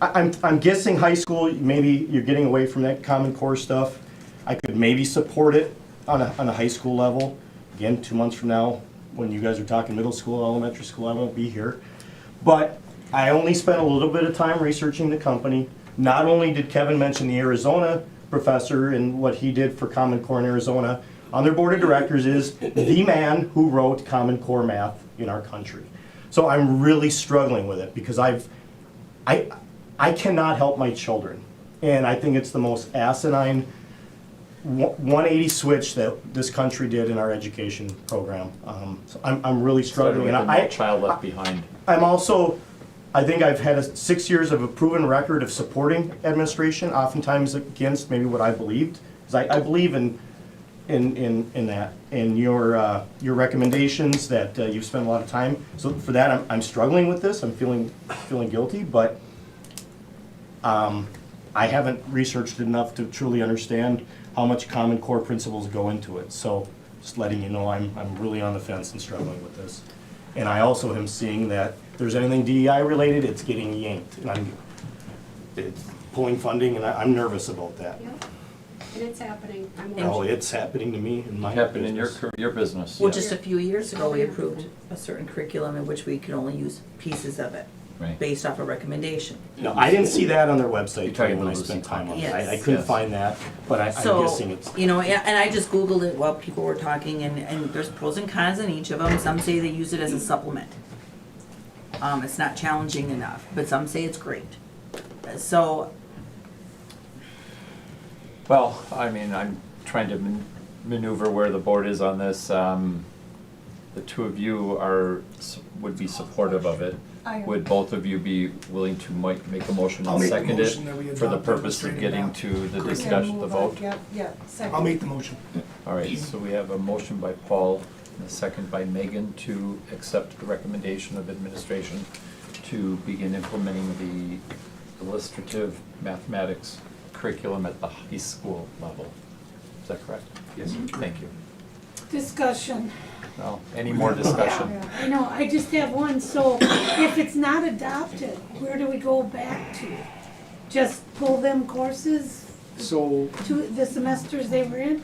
I'm guessing high school, maybe you're getting away from that Common Core stuff. I could maybe support it on a high school level. Again, 2 months from now, when you guys are talking middle school, elementary school, I won't be here. But I only spent a little bit of time researching the company. Not only did Kevin mention the Arizona professor and what he did for Common Core in Arizona, on their board of directors is the man who wrote Common Core math in our country. So I'm really struggling with it because I cannot help my children. And I think it's the most asinine 180 switch that this country did in our education program. So I'm really struggling. Started And with the No Child Left Behind. I'm also, I think I've had 6 years of a proven record of supporting administration, oftentimes against maybe what I believed. Because I believe in that, and your recommendations that you've spent a lot of time. So for that, I'm struggling with this. I'm feeling guilty, but I haven't researched enough to truly understand how much Common Core principles go into it. So just letting you know, I'm really on the fence and struggling with this. And I also am seeing that if there's anything DEI related, it's getting yanked, and it's pulling funding, and I'm nervous about that. Yep. And it's happening. I'm Oh, watching. it's happening to me in my Happened in business. your business. Well, just a few years ago, we approved a certain curriculum in which we could only use pieces of it, Right. based off a recommendation. No, I didn't see that on their website You're talking when I about spent time on it. Yes. I couldn't Yes. find that, but I'm So, guessing it's. you know, yeah, and I just Googled it while people were talking, and there's pros and cons in each of them. Some say they use it as a supplement. It's not challenging enough, but some say it's great. So, Well, I mean, I'm trying to maneuver where the board is on this. The two of you would be supportive of it. I am. Would both of you be willing to make a motion I'll and make the second motion that we it for the adopt purpose of illustrated getting math. to the Yeah, discussion, the vote? Yeah, second. I'll make the motion. All right, so we have a motion by Paul and a second by Megan to accept the recommendation of administration to begin implementing the illustrative mathematics curriculum at the high school level. Is that correct? Yes. Thank you. Discussion. Now, any more discussion? I know, I just have one, so if it's not adopted, where do we go back to? Just pull them courses So, to the semesters they were in?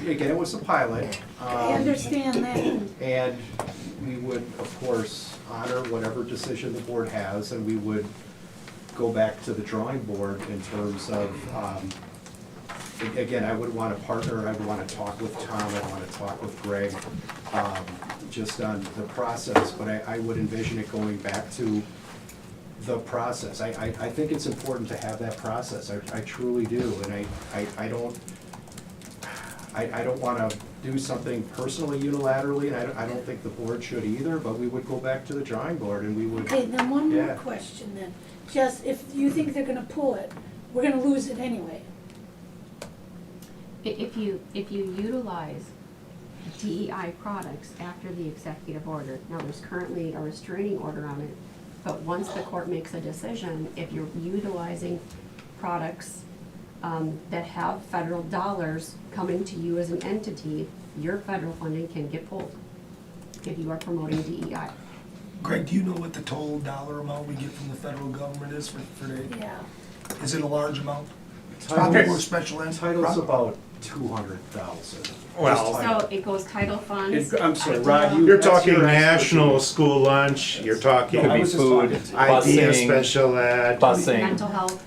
again, it was a pilot. I understand that. And we would, of course, honor whatever decision the board has, and we would go back to the drawing board in terms of, again, I would want to partner, I would want to talk with Tom, I'd want to talk with Greg, just on the process, but I would envision it going back to the process. I think it's important to have that process, I truly do, and I don't want to do something personally unilaterally, and I don't think the board should either, but we would go back to the drawing board and we would. Okay, then one more Yeah. question then. Just, if you think they're gonna pull it, we're gonna lose it anyway. If you utilize DEI products after the executive order, now there's currently a restraining order on it, but once the court makes a decision, if you're utilizing products that have federal dollars coming to you as an entity, your federal funding can get pulled if you are promoting DEI. Greg, do you know what the total dollar amount we get from the federal government is for the, Yeah. is it a large amount? Titles- Probably more special ed. Title's about 200,000. So it goes title funds. I'm sorry, Rod, You're that's talking your national expertise. school lunch, you're talking Could be food, idea busing, special ed. busing. Mental health.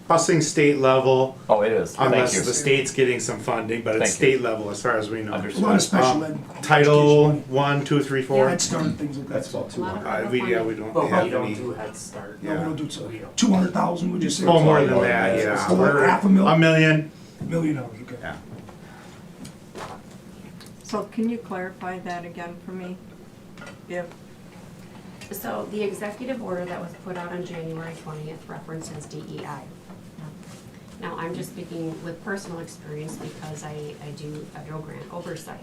busing state level. Oh, it is. Thank Unless you. the state's getting some funding, but it's Thank you. state level as far as we know. Understood. A lot of special ed. Title 1, 2, 3, 4. Head Start, things like that. That's about A lot of 200. We don't But have we don't any. do Head Start. No, we don't do so. 200,000, would you say? Oh, more than that, yeah. So we're half a $1 million? million. $1 million, okay. Yeah. So can you clarify that again for me? If, So the executive order that was put out on January 20th references DEI. Now, I'm just speaking with personal experience because I do federal grant oversight.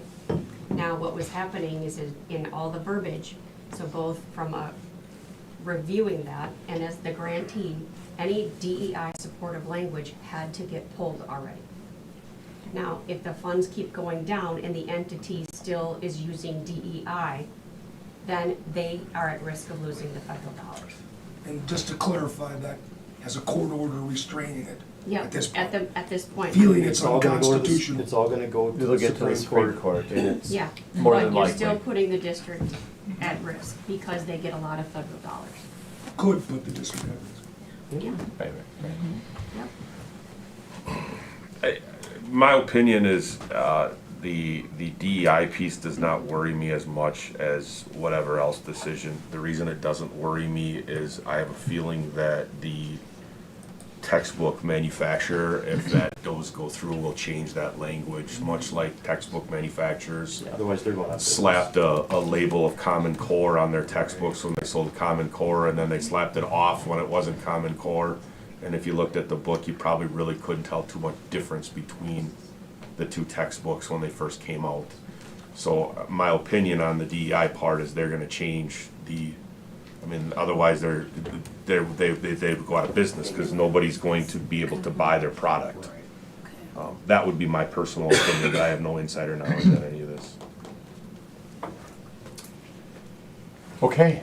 Now, what was happening is in all the verbiage, so both from reviewing that and as the grantee, any DEI supportive language had to get pulled already. Now, if the funds keep going down and the entity still is using DEI, then they are at risk of losing the federal dollars. And just to clarify, that has a court order restraining it Yeah, at this point. at this point. Feeling it's all gonna go to the- unconstitutional. It's all gonna go to It'll the get to the Supreme Supreme Court. Court, and it's Yeah, more but than you're likely. still putting the district at risk because they get a lot of federal dollars. Could put the district at risk. Yeah. Right, right, right. Yep. My opinion is, the DEI piece does not worry me as much as whatever else decision. The reason it doesn't worry me is I have a feeling that the textbook manufacturer, if that does go through, will change that language, much like textbook manufacturers Otherwise, they're going to. slapped a label of Common Core on their textbooks when they sold Common Core, and then they slapped it off when it wasn't Common Core. And if you looked at the book, you probably really couldn't tell too much difference between the two textbooks when they first came out. So my opinion on the DEI part is they're gonna change otherwise they would go out of business because nobody's going to be able to buy their product. That would be my personal opinion, but I have no insider knowledge on any of this. Okay,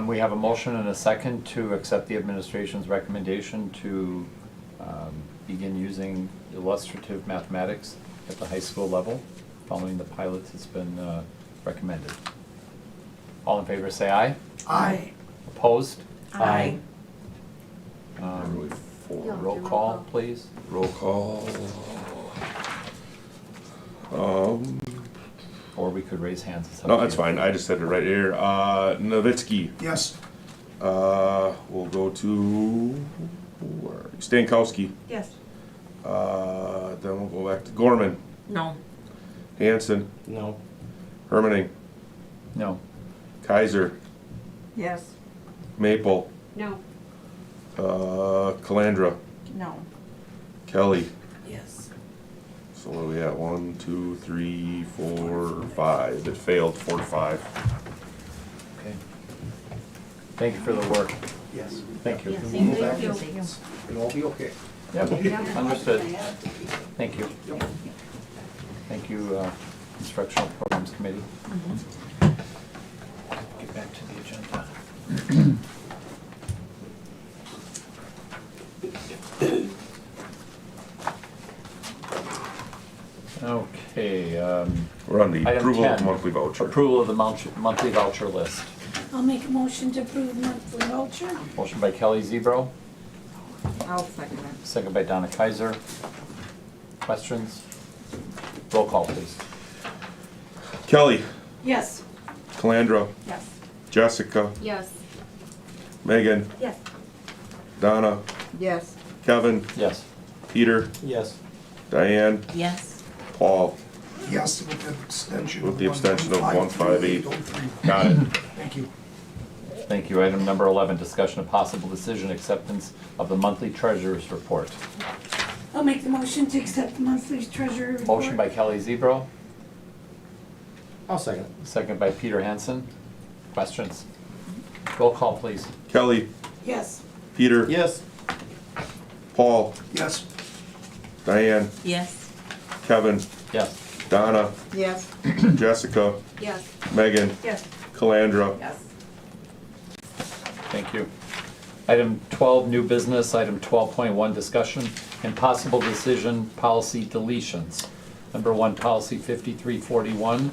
we have a motion and a second to accept the administration's recommendation to begin using illustrative mathematics at the high school level, following the pilot that's been recommended. All in favor, say aye. Aye. Opposed? Aye. Roll call, please. Roll call. Or we could raise hands. It's up No, to that's you. fine, I just said it right here. Novitsky. Yes. We'll go to Stankowski. yes. Then we'll go back to Gorman, No. Hanson, No. Hermaning, No. Kaiser, Yes. Maple, No, Calandra, No. Kelly. Yes. So what are we at? 1, 2, 3, 4, 5. It failed 4 to 5. Okay. Thank you for the work. Yes. Thank you. yes, Move back. thank you. It'll all be okay. Yep, understood. Thank you. Thank you, Instructional Programs Committee. Get back to the agenda. Okay, We're on the Item approval of 10. monthly voucher. approval of the monthly voucher list. I'll make a motion to approve the monthly voucher. Motion by Kelly Zebro, I'll second it. second by Donna Kaiser. Questions? Roll call, please. Kelly, Yes. Calandra, Yes. Jessica, Yes, Megan, Yes. Donna, Yes. Kevin, Yes. Peter, Yes. Diane, Yes. Paul, Yes, with the extension. with the abstention of 158. 15803. Got it. Thank you. Thank you. Item number 11, discussion of possible decision acceptance of the monthly treasurer's report. I'll make the motion to accept the monthly treasurer report. Motion by Kelly Zebro, I'll second it. second by Peter Hansen. Questions? Roll call, please. Kelly, Yes. Peter, Yes. Paul, Yes. Diane, Yes. Kevin, Yes. Donna, Yes. Jessica, yes, Megan, Yes. Calandra. Yes. Thank you. Item 12, new business. Item 12.1, discussion and possible decision, policy deletions. Number 1, policy 5341,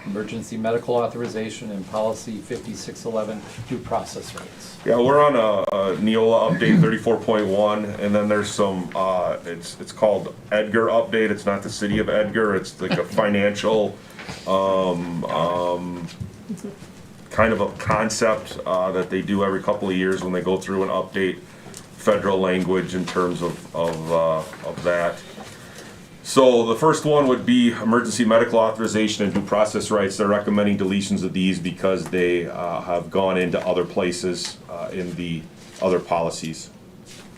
emergency medical authorization, and policy 5611, due process rights. Yeah, we're on a Neola update 34.1, and then there's some, it's called Edgar update. It's not the city of Edgar. It's like a financial, kind of a concept that they do every couple of years when they go through and update federal language in terms of that. So the first one would be emergency medical authorization and due process rights. They're recommending deletions of these because they have gone into other places in the other policies.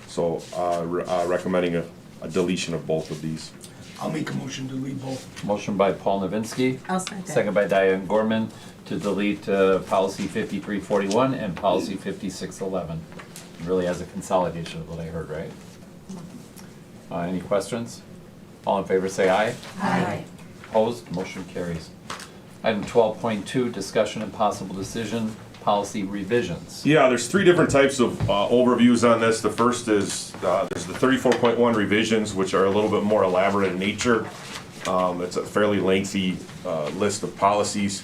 So recommending a deletion of both of these. I'll make a motion to delete both. Motion by Paul Novinsky. I'll second. Second by Diane Gorman to delete policy 5341 and policy 5611. Really as a consolidation of what I heard, right? Any questions? All in favor say aye. Aye. Opposed? Motion carries. Item 12.2, discussion and possible decision, policy revisions. Yeah, there's three different types of overviews on this. The first is, there's the 34.1 revisions, which are a little bit more elaborate in nature. It's a fairly lengthy list of policies.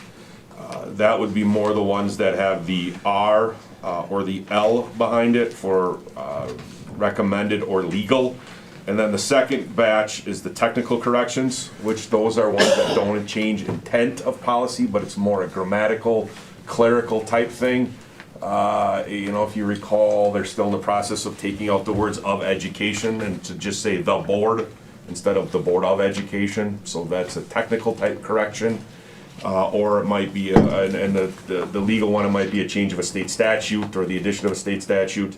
That would be more the ones that have the R or the L behind it for recommended or legal. And then the second batch is the technical corrections, which those are ones that don't change intent of policy, but it's more a grammatical, clerical type thing. You know, if you recall, they're still in the process of taking out the words of education and to just say the board instead of the Board of Education. So that's a technical type correction. Or it might be, and the legal one, it might be a change of a state statute or the addition of a state statute.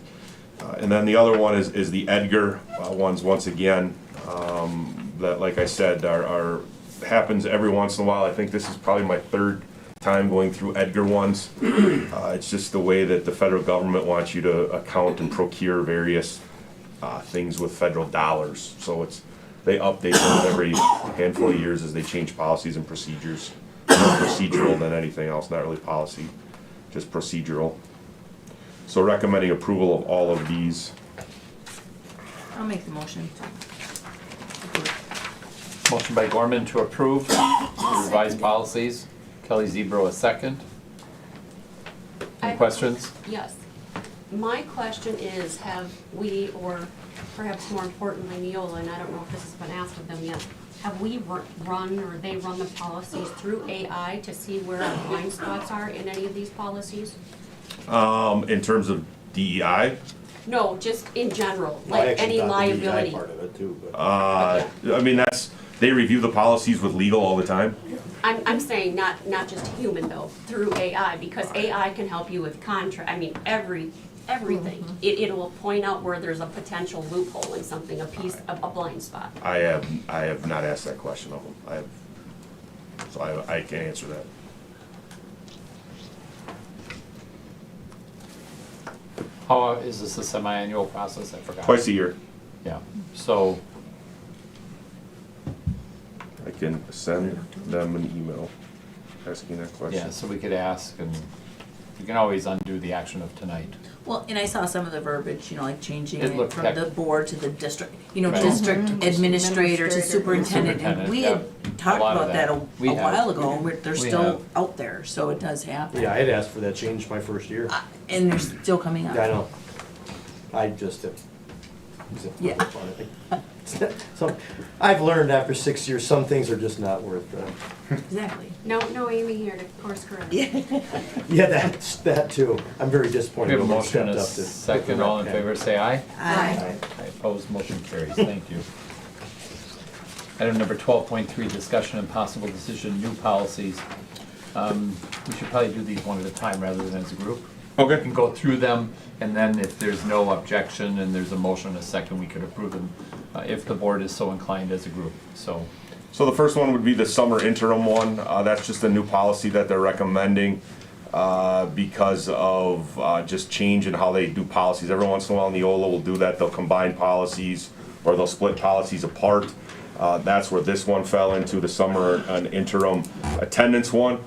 And then the other one is the Edgar ones, once again, that, like I said, are happens every once in a while. I think this is probably my third time going through Edgar ones. It's just the way that the federal government wants you to account and procure various things with federal dollars. So they update them every handful of years as they change policies and procedures. More procedural than anything else, not really policy, just procedural. So recommending approval of all of these. I'll make the motion. Motion by Gorman to approve revised policies. Kelly Zebro a second. Any questions? Yes. My question is, have we, or perhaps more importantly, Neola, and I don't know if this has been asked of them yet, have we run, or they run the policies through AI to see where our blind spots are in any of these policies? In terms of DEI, No, just in general, I like actually any thought the DEI liability. part of it too, but. I mean, they review the policies with legal all the time. I'm saying not just human though, through AI, because AI can help you with everything. It'll point out where there's a potential loophole in something, a blind spot. I have not asked that question of them. So I can't answer that. How is this a semi-annual process? I forgot. Twice a year. Yeah, so I can send them an email asking that question. yeah, so we could ask, and you can always undo the action of tonight. Well, and I saw some of the verbiage, like changing It it looked from tech- the board to the district, Right. district administrator to Administrator. superintendent. And we had talked A lot of about that a We have. while ago, but they're We still have. out there, so it does happen. Yeah, I had asked for that change my first year. And they're still coming up. Yeah, I know. I just have. Yeah. So, I've learned after 6 years, some things are just not worth, Exactly. No Amy here to course correct. yeah, that too. I'm very We disappointed. have a nobody motion and a stepped up to- second. All in favor, say aye. Aye. Aye. Opposed, motion carries. Thank you. Item number 12.3, discussion and possible decision, new policies. We should probably do these one at a time rather than as a group. Okay. We can go through them, and then if there's no objection and there's a motion and a second, we could approve them if the board is so inclined as a group. So So the first one would be the summer interim one. That's just a new policy that they're recommending because of just change in how they do policies. Every once in a while, Neola will do that. They'll combine policies or they'll split policies apart. That's where this one fell into, the summer and interim attendance one.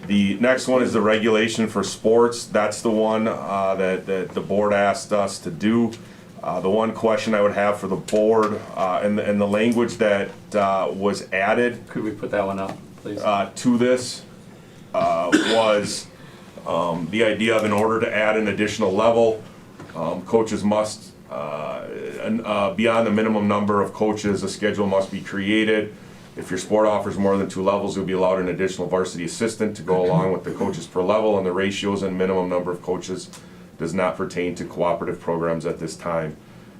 The next one is the regulation for sports. That's the one that the board asked us to do. The one question I would have for the board, and the language that was added could we put that one up, please? to this, was the idea of, in order to add an additional level, coaches must, beyond the minimum number of coaches, a schedule must be created. If your sport offers more than 2 levels, you'll be allowed an additional varsity assistant to go along with the coaches per level, and the ratios and minimum number of coaches does not pertain to cooperative programs at this time.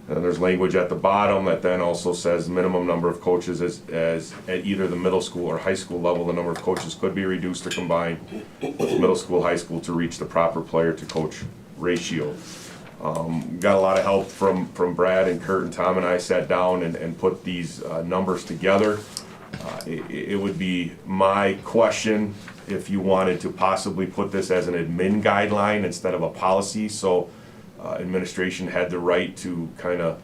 And there's language at the bottom that then also says minimum number of coaches as at either the middle school or high school level, the number of coaches could be reduced or combined with middle school, high school to reach the proper player to coach ratio. Got a lot of help from Brad and Kurt and Tom, and I sat down and put these numbers together. It would be my question if you wanted to possibly put this as an admin guideline instead of a policy, so administration had the right to kind of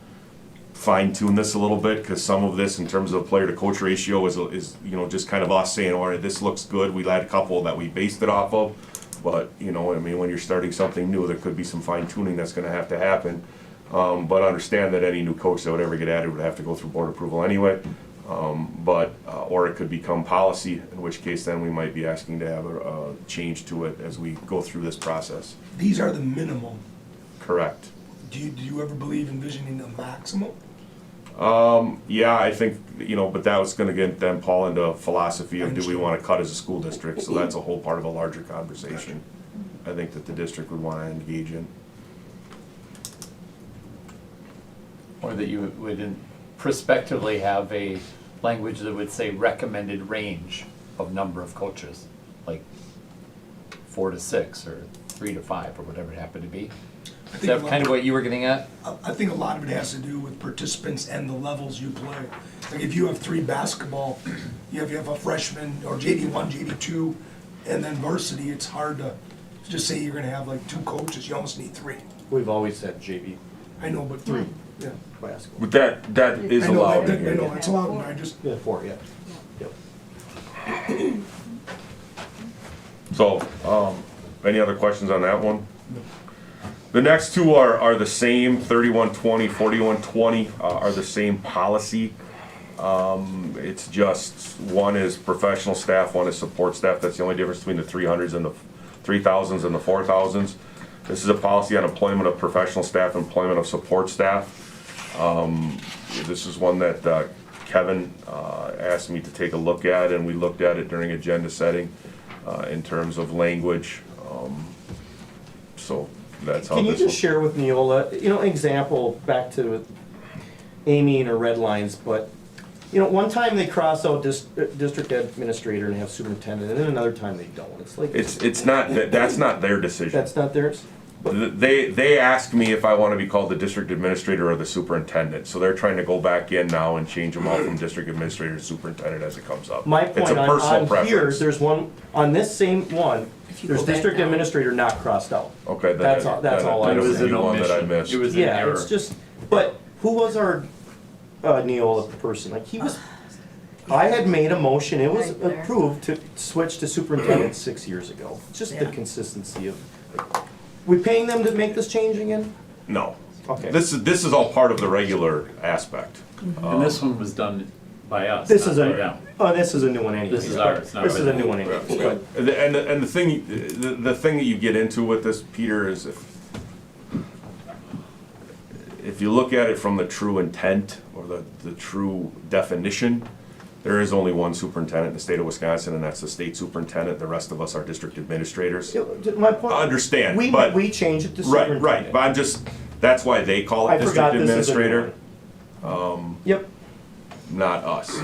fine tune this a little bit, because some of this in terms of player to coach ratio is you know, just kind of us saying, all right, this looks good. We had a couple that we based it off of, but you know, I mean, when you're starting something new, there could be some fine tuning that's going to have to happen. But understand that any new coach that would ever get added would have to go through board approval anyway. Or it could become policy, in which case then we might be asking to have a change to it as we go through this process. These are the minimum. Correct. Do you ever believe envisioning the maximum? Yeah, I think, you know, but that was gonna get then Paul into philosophy of do we wanna cut as a school district, so that's a whole part of a larger conversation I think that the district would wanna engage in. Or that you would prospectively have a language that would say recommended range of number of coaches, like 4 to 6 or 3 to 5 or whatever it happened to be. Is that kind of what you were getting at? I think a lot of it has to do with participants and the levels you play. Like if you have 3 basketball, you have a freshman or JV1, JV2, and then varsity, it's hard to just say you're gonna have like 2 coaches, you almost need 3. We've always said JV I know, but 3, yeah. basketball. But that is I know, allowed that- in I here. know, it's allowed, and I just, Yeah, 4, yeah. Yep. So, any other questions on that one? The next two are the same, 3120, 4120 are the same policy. It's just, one is professional staff, one is support staff. That's the only difference between the 300s and the 3000s and the 4000s. This is a policy on employment of professional staff, employment of support staff. This is one that Kevin asked me to take a look at, and we looked at it during agenda setting in terms of language. So that's how Can you this just one. share with Neola, you know, example, back to Amy and her red lines, but, you know, one time they cross out district administrator and have superintendent, and then another time they don't. It's like. It's not, that's not their decision. That's not theirs? They asked me if I want to be called the district administrator or the superintendent, so they're trying to go back in now and change them all from district administrator to superintendent as it comes up. My It's a point personal on here, preference. there's one, on this same one, If you there's go back district down. administrator not crossed out. Okay, That's all I That was. was the one that I missed. It was an Yeah, error. it's just, but who was our Neola person? Like, he was, I had made a motion, it was Right there. approved to switch to superintendent 6 years ago. Just the Yeah. consistency of, we paying them to make this change again? No. Okay. This is all part of the regular aspect. And this one was done by us, This not is by a, them. oh, this is a new one anyway. This is ours, not This is a by new one anyway, but. And the thing, the thing that you get into with this, Peter, is if you look at it from the true intent or the true definition, there is only one superintendent in the state of Wisconsin, and that's the state superintendent. The rest of us are district administrators. My point. I understand, We, but. we changed it to Right, superintendent. right, but I'm just, that's why they call I it forgot district this is a new administrator, Yep. not us.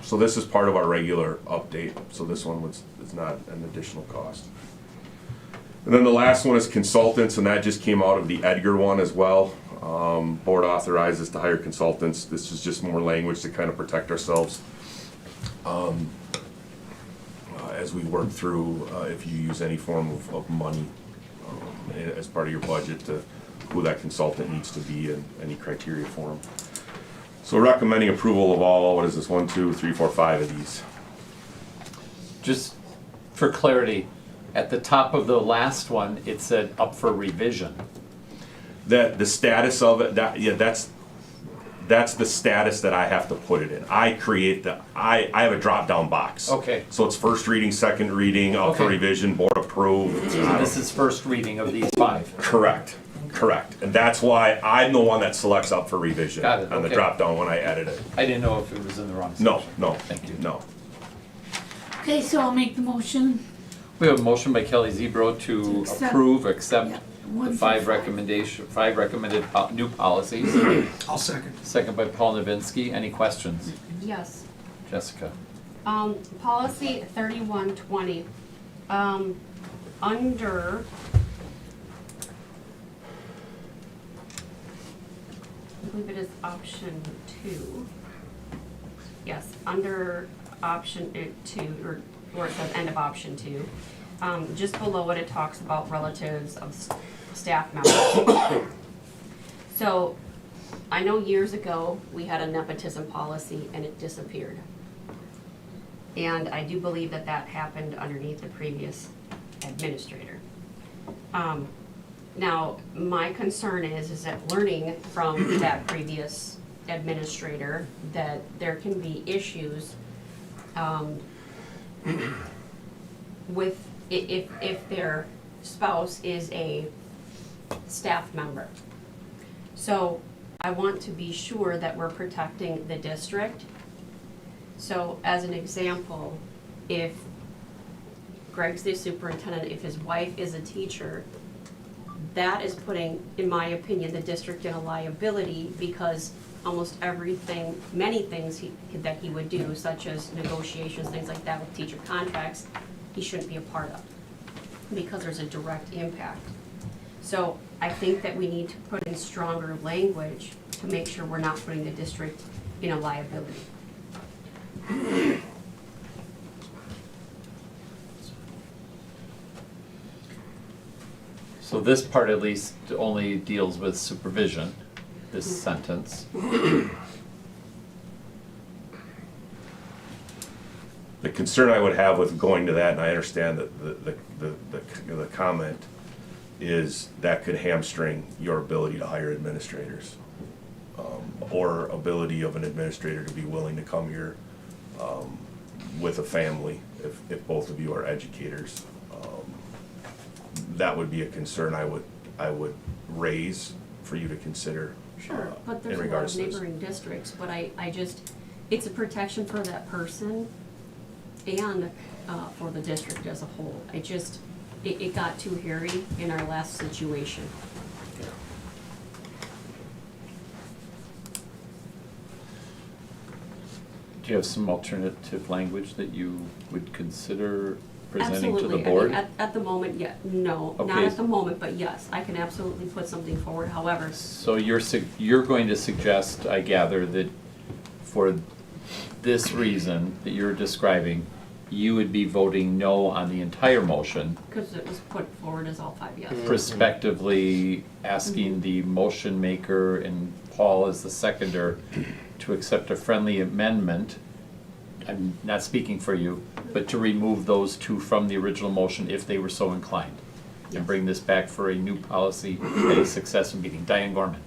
So this is part of our regular update, so this one is not an additional cost. And then the last one is consultants, and that just came out of the Edgar one as well. Board authorizes to hire consultants. This is just more language to kind of protect ourselves as we work through, if you use any form of money as part of your budget, to who that consultant needs to be and any criteria for them. So recommending approval of all, what is this, 1, 2, 3, 4, 5 of these. Just for clarity, at the top of the last one, it said up for revision. That the status of it, that, yeah, that's that's the status that I have to put it in. I create I have a drop-down box. Okay. So it's first reading, second reading, up for Okay. revision, board approved. So this is first reading of these 5. Correct, correct. And that's why I'm the one that selects up for revision. Got it, On the okay. drop-down when I edit it. I didn't know if it was in the wrong No, section. no. Thank you. No. Okay, so I'll make the motion. We have a motion by Kelly Zebro to accept- accept yeah, the 1 through 5 5. recommended new policies. I'll second. Second by Paul Nowinski. Any questions? Yes. Jessica? Policy 3120, under, I believe it is option 2. Yes, under option 2, or where it says end of option 2. Just below it, it talks about relatives of staff members. So, I know years ago, we had a nepotism policy and it disappeared. And I do believe that that happened underneath the previous administrator. Now, my concern is that learning from that previous administrator, that there can be issues with, if their spouse is a staff member. So I want to be sure that we're protecting the district. So as an example, if Greg's the superintendent, if his wife is a teacher, that is putting, in my opinion, the district in a liability, because almost everything, many things that he would do, such as negotiations, things like that with teacher contracts, he shouldn't be a part of, because there's a direct impact. So I think that we need to put in stronger language to make sure we're not putting the district in a liability. So this part at least only deals with supervision, this sentence. The concern I would have with going to that, and I understand that the comment, is that could hamstring your ability to hire administrators. Or ability of an administrator to be willing to come here with a family, if both of you are educators. That would be a concern I would raise for you to consider. Sure, but in there's a lot regards of to this. neighboring districts, but I just, it's a protection for that person and for the district as a whole. It got too hairy in our last situation. Do you have some alternative language that you would consider presenting to the Absolutely. board? I mean, at the moment, yeah, no, not Okay. at the moment, but yes, I can absolutely put something forward, however. So you're going to suggest, I gather, that for this reason that you're describing, you would be voting no on the entire motion, Because it was put forward as all 5 yes. prospectively asking the motion maker and Paul as the seconder to accept a friendly amendment. I'm not speaking for you, but to remove those 2 from the original motion if they were so inclined. And bring this back for a new policy at a successive meeting. Diane Gorman.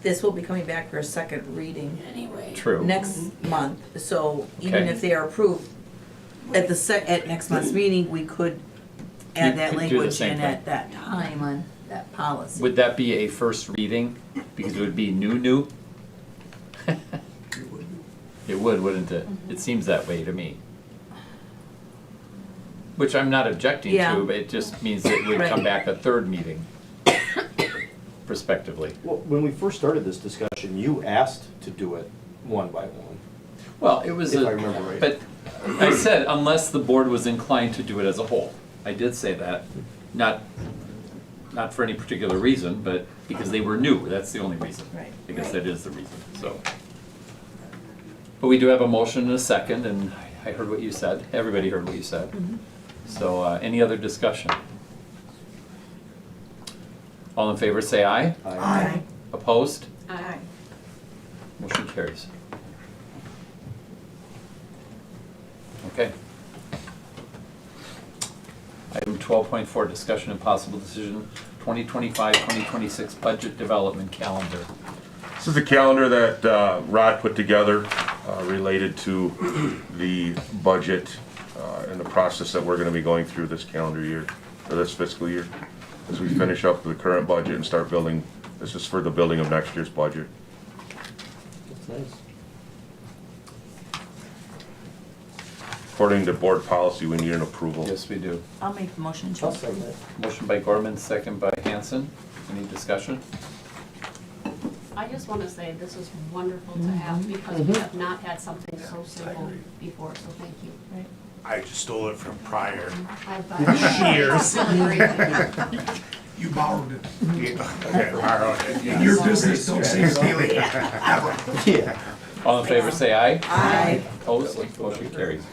This will be coming back for a second reading anyway. True. Next month, so even Okay. if they are approved, at at next month's meeting, we could add You that could do the language same in thing. at that time on that policy. Would that be a first reading? Because it would be new? It would, wouldn't it? It seems that way to me. Which I'm not objecting Yeah. to, but it just means it would come Right. back a third meeting, prospectively. Well, when we first started this discussion, you asked to do it one by one. Well, it was If I remember right. but I said unless the board was inclined to do it as a whole. I did say that, not for any particular reason, but because they were new, that's the only reason. Right. Because that is the reason, so. But we do have a motion and a second, and I heard what you said, everybody heard what you said. So, any other discussion? All in favor say aye. Aye. Opposed? Aye. Motion carries. Okay. Item 12.4, discussion and possible decision, 2025-2026 budget development calendar. This is a calendar that Rod put together related to the budget and the process that we're gonna be going through this calendar year, or this fiscal year, as we finish up the current budget and start building, this is for the building of next year's budget. That's nice. According to board policy, we need an approval. Yes, we do. I'll make the motion to I'll second approve. that. Motion by Gorman, second by Hanson. Any discussion? I just want to say this is wonderful to have because we have not had something so simple before, so thank you. I just stole it from prior I've years. You borrowed it. Okay, borrowed it, In yes. your business, don't say stealing. Yeah. All in favor, say aye. Aye. Opposed, motion carries.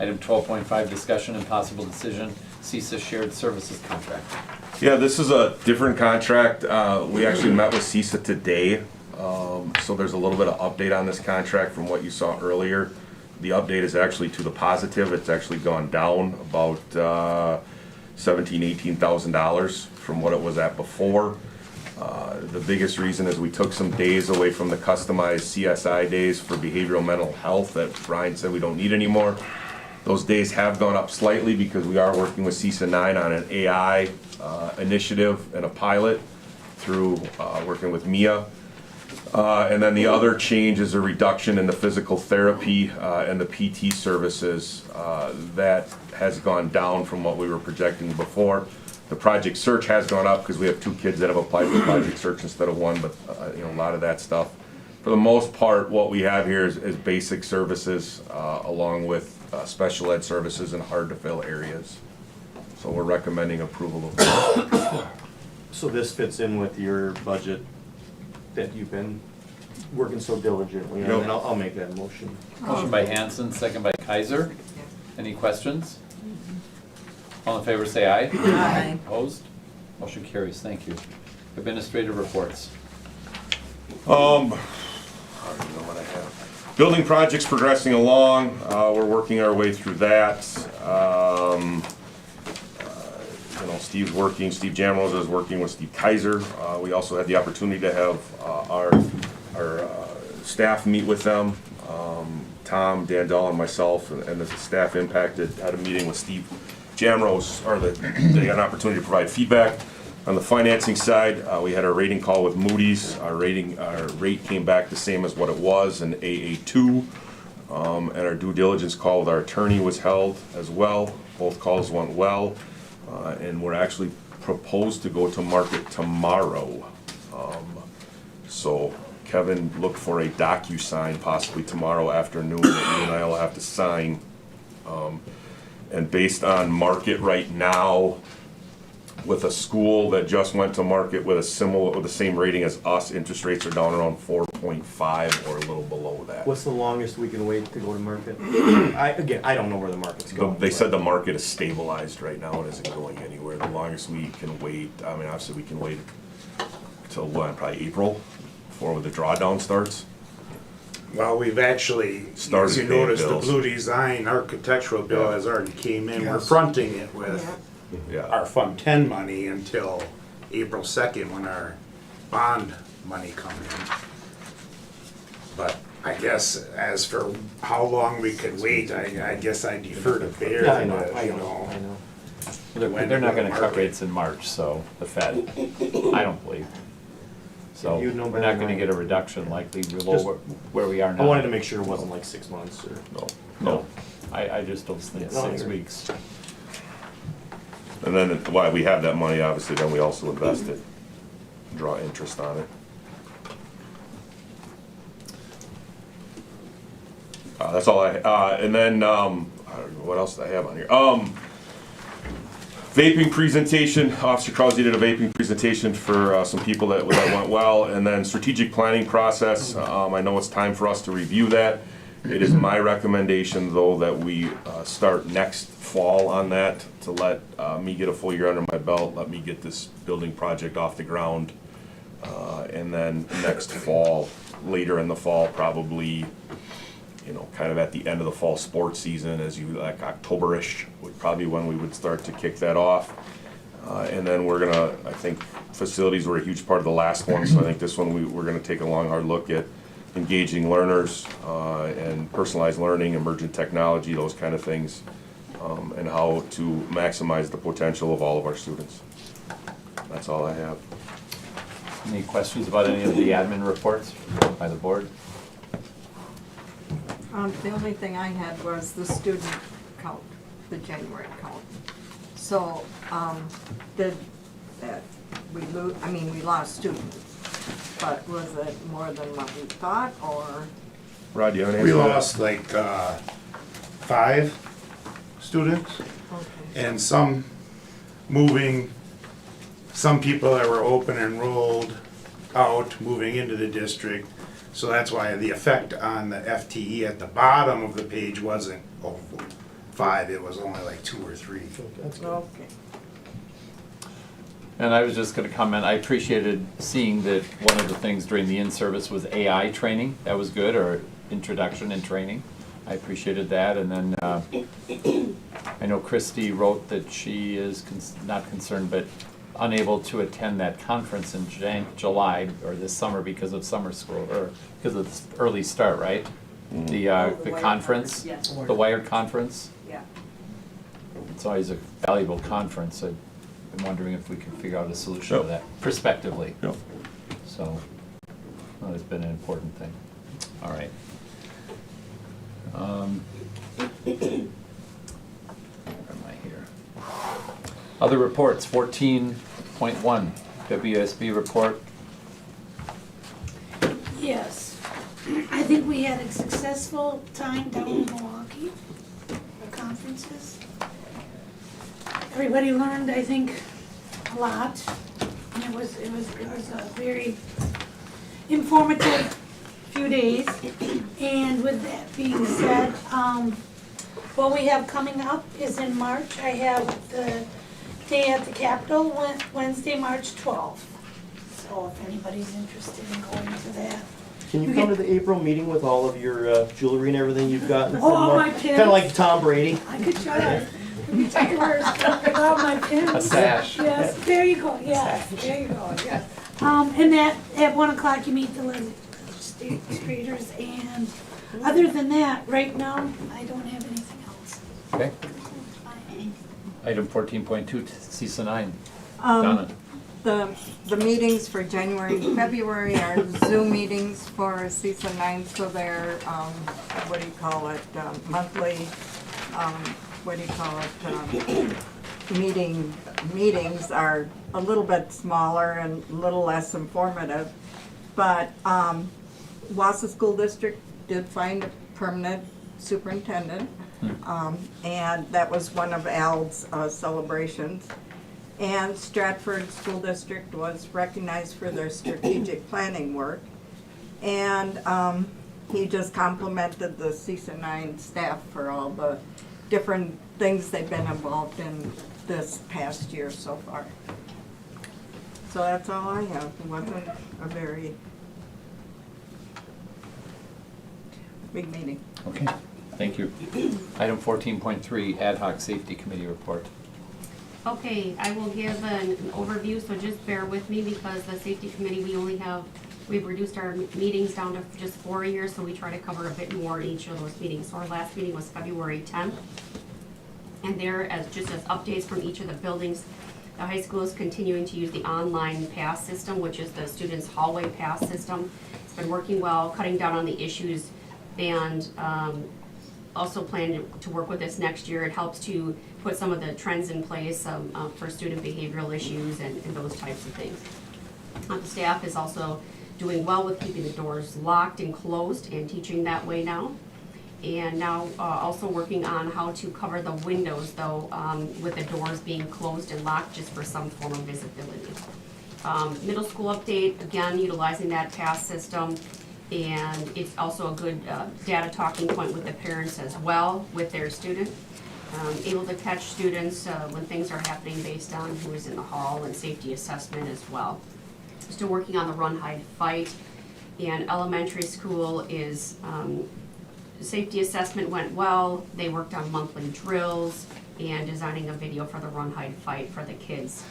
Item 12.5, discussion and possible decision, CISA shared services contract. Yeah, this is a different contract. We actually met with CISA today. So there's a little bit of update on this contract from what you saw earlier. The update is actually to the positive. It's actually gone down about $17,000, $18,000 from what it was at before. The biggest reason is we took some days away from the customized CSI days for behavioral mental health that Brian said we don't need anymore. Those days have gone up slightly because we are working with CISA 9 on an AI initiative and a pilot through working with Mia. And then the other change is a reduction in the physical therapy and the PT services. That has gone down from what we were projecting before. The project search has gone up because we have 2 kids that have applied for project search instead of 1, but you know, a lot of that stuff. For the most part, what we have here is basic services along with special ed services in hard to fill areas. So we're recommending approval of that. So this fits in with your budget that you've been working so diligently on, Yep. and I'll make that motion. Motion by Hanson, second by Kaiser. Any questions? All in favor, say aye. Aye. Opposed? Motion carries, thank you. Administrative reports. I don't know what I have. Building projects progressing along. We're working our way through that. You know, Steve Jamrose is working with Steve Kaiser. We also had the opportunity to have our staff meet with them. Tom, Dan Dahl, and myself, and the staff impacted, had a meeting with Steve Jamrose, they got an opportunity to provide feedback. On the financing side, we had a rating call with Moody's. Our rate came back the same as what it was, an AA2. And our due diligence call with our attorney was held as well. Both calls went well. And we're actually proposed to go to market tomorrow. So Kevin, look for a DocuSign possibly tomorrow afternoon that you and I will have to sign. And based on market right now, with a school that just went to market with the same rating as us, interest rates are down around 4.5 or a little below that. What's the longest we can wait to go to market? I don't know where the market's going. They said the market is stabilized right now, it isn't going anywhere. The longest we can wait, I mean, obviously we can wait till when, probably April, before the drawdown starts. Well, we've actually, Started as you paying notice, the bills. Blue Design architectural bill has already came in. We're Yes. fronting it with Yeah. our Fund 10 money until April 2nd when our bond money comes in. But I guess as for how long we could wait, I guess I defer to Bear. Yeah, I know. They're not gonna cut rates in March, so, the Fed, I don't believe. So, You'd know we're better not than gonna I. get a reduction likely Just- below where we are now. I wanted to make sure it wasn't like 6 months or. No, I just don't think Yeah, no, I 6 agree. weeks. And then why we have that money, obviously, then we also invest it, draw interest on it. That's all and then, I don't know, what else did I have on here? Vaping presentation, Officer Krause did a vaping presentation for some people that went well, and then strategic planning process, I know it's time for us to review that. It is my recommendation, though, that we start next fall on that, to let me get a full year under my belt, let me get this building project off the ground, and then next fall, later in the fall, probably, you know, kind of at the end of the fall sports season, like October-ish would probably when we would start to kick that off. And then we're gonna, I think facilities were a huge part of the last one, so I think this one we're gonna take a long, hard look at engaging learners and personalized learning, emergent technology, those kind of things, and how to maximize the potential of all of our students. That's all I have. Any questions about any of the admin reports by the board? The only thing I had was the student count, the January count. So, did that, we lost students, but was it more than what we thought, or? Rod, you have an We answer to that? lost like 5 students, and some moving, some people that were open enrolled out, moving into the district. So that's why the effect on the FTE at the bottom of the page wasn't 5, it was only like 2 or 3. Okay. And I was just gonna comment, I appreciated seeing that one of the things during the in-service was AI training. That was good, or introduction and training. I appreciated that, and then I know Christy wrote that she is not concerned, but unable to attend that conference in July, or this summer, because of summer school, or because of the early start, right? The Wired conference, Yes. the Wired Conference. Yeah. It's always a valuable conference. I'm wondering if we can figure out a solution to that, prospectively. Yep. So, well, it's been an important thing. All right. Where am I here? Other reports, 14.1, WSB report. Yes. I think we had a successful time down in Milwaukee for conferences. Everybody learned, I think, a lot. And it was a very informative few days. And with that being said, what we have coming up is in March. I have the day at the Capitol, Wednesday, March 12th. So if anybody's interested in going to that. Can you come to the April meeting with all of your jewelry and everything you've gotten? Oh, all my pins. Kind of like Tom Brady. I could show you. Let me take yours. All my pins. A sash. Yes, there you go, yes, there you go, yes. And that, at 1 o'clock, you meet the legislators, and other than that, right now, I don't have anything else. Okay. Item 14.2, CISA 9. Donna. The meetings for January and February are Zoom meetings for CISA 9, so they're, what do you call it, monthly, what do you call it, meetings are a little bit smaller and a little less informative. But Wausau School District did find a permanent superintendent, and that was one of Al's celebrations. And Stratford School District was recognized for their strategic planning work. And he just complimented the CISA 9 staff for all the different things they've been involved in this past year so far. So that's all I have. It wasn't a very big meeting. Okay, thank you. Item 14.3, Ad hoc Safety Committee report. Okay, I will give an overview, so just bear with me because the safety committee, we've reduced our meetings down to just 4 a year, so we try to cover a bit more in each of those meetings. So our last meeting was February 10th. And there, just as updates from each of the buildings, the high school is continuing to use the online pass system, which is the students' hallway pass system. It's been working well, cutting down on the issues, and also plan to work with this next year. It helps to put some of the trends in place for student behavioral issues and those types of things. The staff is also doing well with keeping the doors locked and closed and teaching that way now. And now also working on how to cover the windows though, with the doors being closed and locked just for some form of visibility. Middle school update, again, utilizing that pass system. And it's also a good data talking point with the parents as well with their student. Able to catch students when things are happening based on who is in the hall and safety assessment as well. Still working on the run, hide, fight. And elementary school is, safety assessment went well. They worked on monthly drills. and designing a video for the Run, Hide, Fight for the kids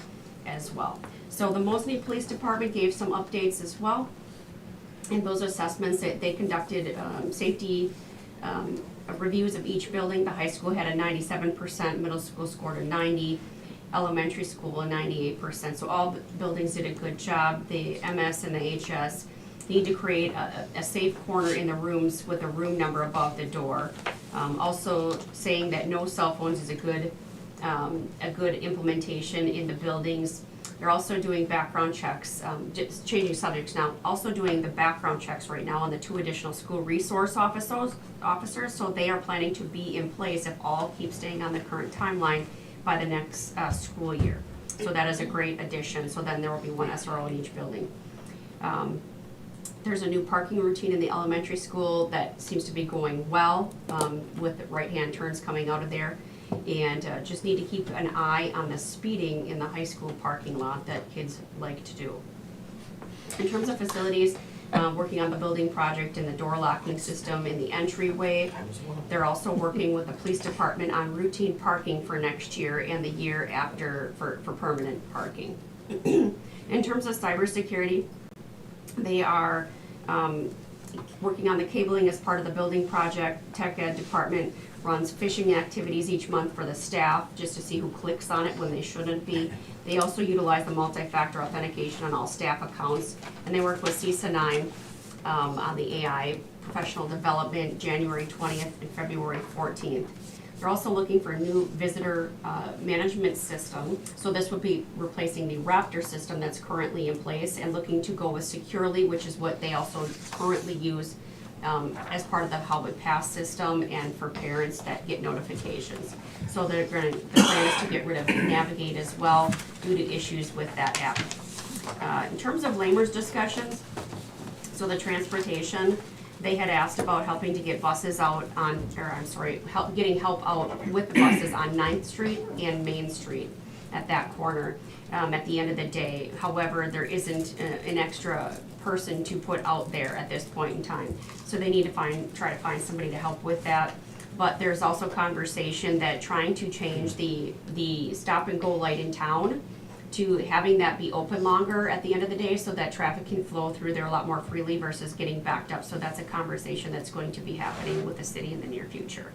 as well. So the Mosinee Police Department gave some updates as well. In those assessments, they conducted safety reviews of each building. The high school had a 97%, middle school scored a 90, elementary school a 98%. So all the buildings did a good job. The MS and the HS need to create a safe corner in the rooms with a room number above the door. Also saying that no cell phones is a good implementation in the buildings. They're also doing background checks, just changing subjects now, also doing the background checks right now on the 2 additional school resource officers, so they are planning to be in place if all keep staying on the current timeline by the next school year. So that is a great addition, so then there will be 1 SRO in each building. There's a new parking routine in the elementary school that seems to be going well, with right-hand turns coming out of there. And just need to keep an eye on the speeding in the high school parking lot that kids like to do. In terms of facilities, working on the building project and the door locking system in the entryway. They're also working with the police department on routine parking for next year and the year after for permanent parking. In terms of cybersecurity, they are working on the cabling as part of the building project. Tech Ed department runs phishing activities each month for the staff just to see who clicks on it when they shouldn't be. They also utilize the multi-factor authentication on all staff accounts, and they work with CISA 9 on the AI professional development January 20th and February 14th. They're also looking for a new visitor management system. So this would be replacing the Raptor system that's currently in place and looking to go with Securely, which is what they also currently use as part of the How It Pass system and for parents that get notifications. So the plan is to get rid of Navigate as well due to issues with that app. In terms of Lamer's discussions, so the transportation, they had asked about helping to get buses out on, getting help out with the buses on 9th Street and Main Street at that corner at the end of the day. However, there isn't an extra person to put out there at this point in time. So they need to try to find somebody to help with that. But there's also conversation that trying to change the stop and go light in town to having that be open longer at the end of the day so that traffic can flow through there a lot more freely versus getting backed up. So that's a conversation that's going to be happening with the city in the near future.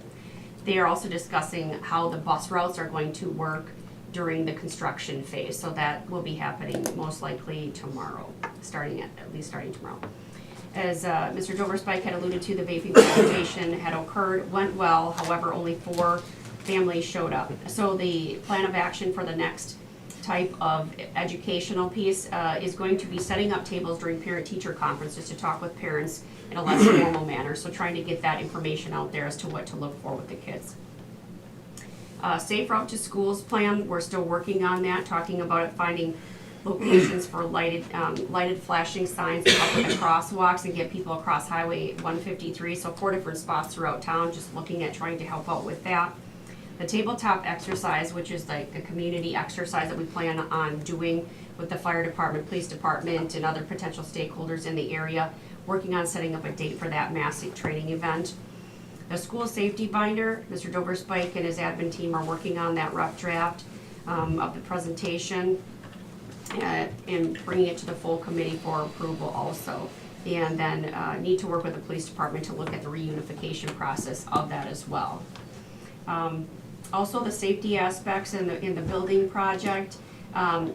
They are also discussing how the bus routes are going to work during the construction phase. So that will be happening most likely tomorrow, starting tomorrow. As Mr. Doverspike had alluded to, the vaping presentation had occurred, went well, however, only 4 families showed up. So the plan of action for the next type of educational piece is going to be setting up tables during parent-teacher conferences to talk with parents in a less formal manner. So trying to get that information out there as to what to look for with the kids. Safe route to schools plan, we're still working on that, talking about it, finding locations for lighted flashing signs to help with the crosswalks and get people across Highway 153. So 4 different spots throughout town, just looking at trying to help out with that. The tabletop exercise, which is like a community exercise that we plan on doing with the fire department, police department, and other potential stakeholders in the area, working on setting up a date for that massive training event. The school safety binder, Mr. Doverspike and his admin team are working on that rough draft of the presentation and bringing it to the full committee for approval also. And then need to work with the police department to look at the reunification process of that as well. Also the safety aspects in the building project. I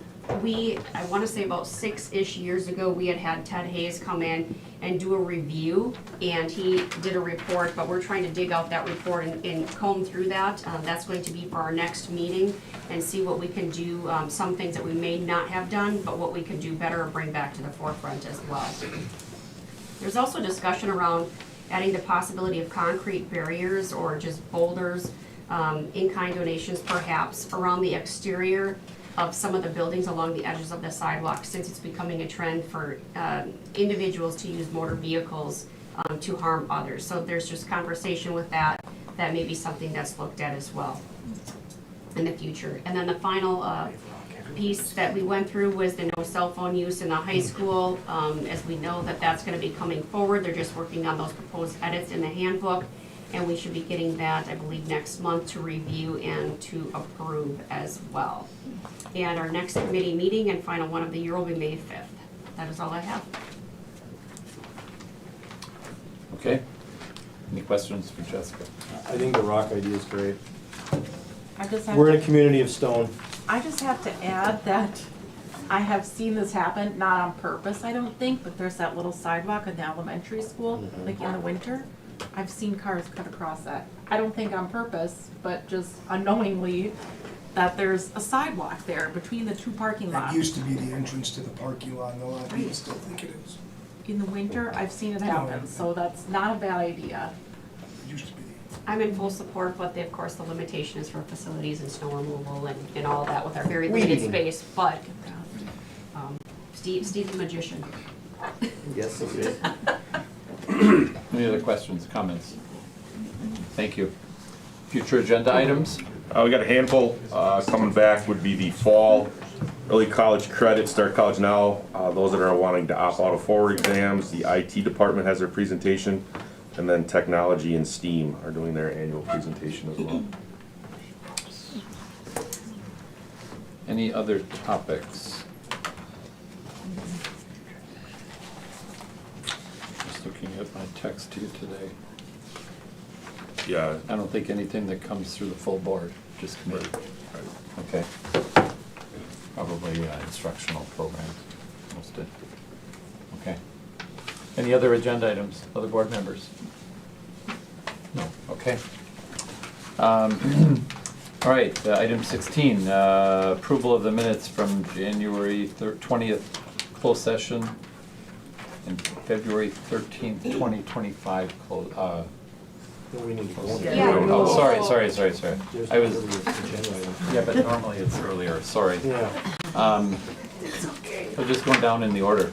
want to say about 6-ish years ago, we had Ted Hayes come in and do a review, and he did a report, but we're trying to dig out that report and comb through that. That's going to be for our next meeting and see what we can do, some things that we may not have done, but what we can do better or bring back to the forefront as well. There's also discussion around adding the possibility of concrete barriers or just boulders, in-kind donations perhaps, around the exterior of some of the buildings along the edges of the sidewalk, since it's becoming a trend for individuals to use motor vehicles to harm others. So there's just conversation with that may be something that's looked at as well in the future. And then the final piece that we went through was the no cell phone use in the high school. As we know that's going to be coming forward, they're just working on those proposed edits in the handbook. And we should be getting that, I believe, next month to review and to approve as well. And our next committee meeting and final one of the year will be May 5th. That is all I have. Okay. Any questions for Jessica? I think the rock idea is great. I just have We're in to- a community of stone. I just have to add that I have seen this happen, not on purpose, I don't think, but there's that little sidewalk in the elementary school, like in the winter. I've seen cars cut across that. I don't think on purpose, but just unknowingly, that there's a sidewalk there between the two parking That lots. used to be the entrance to the parking lot, and a lot of people still think it is. In the winter, I've seen it happen, so that's not a bad idea. It used to be. I'm in full support, but of course, the limitation is for facilities and snow removal and all that with our very Weed limited eating. space, but Steve's the magician. Yes, it is. Any other questions, comments? Thank you. Future agenda items? We got a handful, coming back would be the fall early college credit, start college now. Those that are wanting to opt out of forward exams, the IT department has their presentation, and then technology and STEAM are doing their annual presentation as well. Any other topics? Just looking at my text to you today. Yeah. I don't think anything that comes through the full board, just committee. Okay. Probably instructional programs, mostly. Okay. Any other agenda items, other board members? No, okay. All right, item 16, approval of the minutes from January 20th closed session and February 13th, 2025 close, We need to go on. oh, sorry. There's I was, another agenda item. yeah, but normally it's earlier, sorry. Yeah. We're just going down in the order.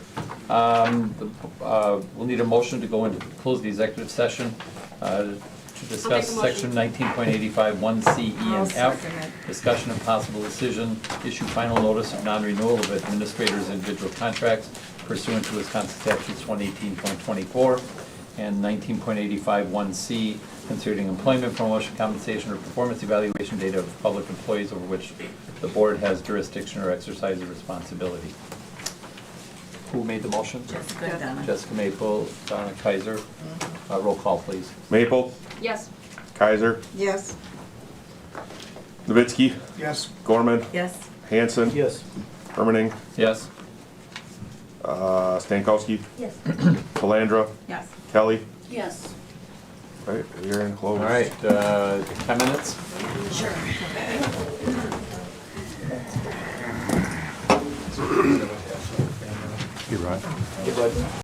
We'll need a motion to go into, close the executive session, to discuss I'll make a section 19.85, 1C, E, I'll and F. second it. Discussion of possible decision, issue final notice of non-renewal of administrators' individual contracts pursuant to Wisconsin statutes 118.24 and 19.85, 1C, considering employment, promotion, compensation, or performance evaluation data of public employees over which the board has jurisdiction or exercises responsibility. Who made the motion? Jessica Dunn. Jessica Maple, Donna Kaiser. Roll call, please. Maple, Yes. Kaiser, Yes. Novitsky, Yes. Gorman, Yes. Hanson, Yes. Hermaning, Yes? Stankowski, Yes. Calandra, Yes. Kelly. Yes. Right, we're in close. All right, 10 minutes? Sure. You right. Hey, bud.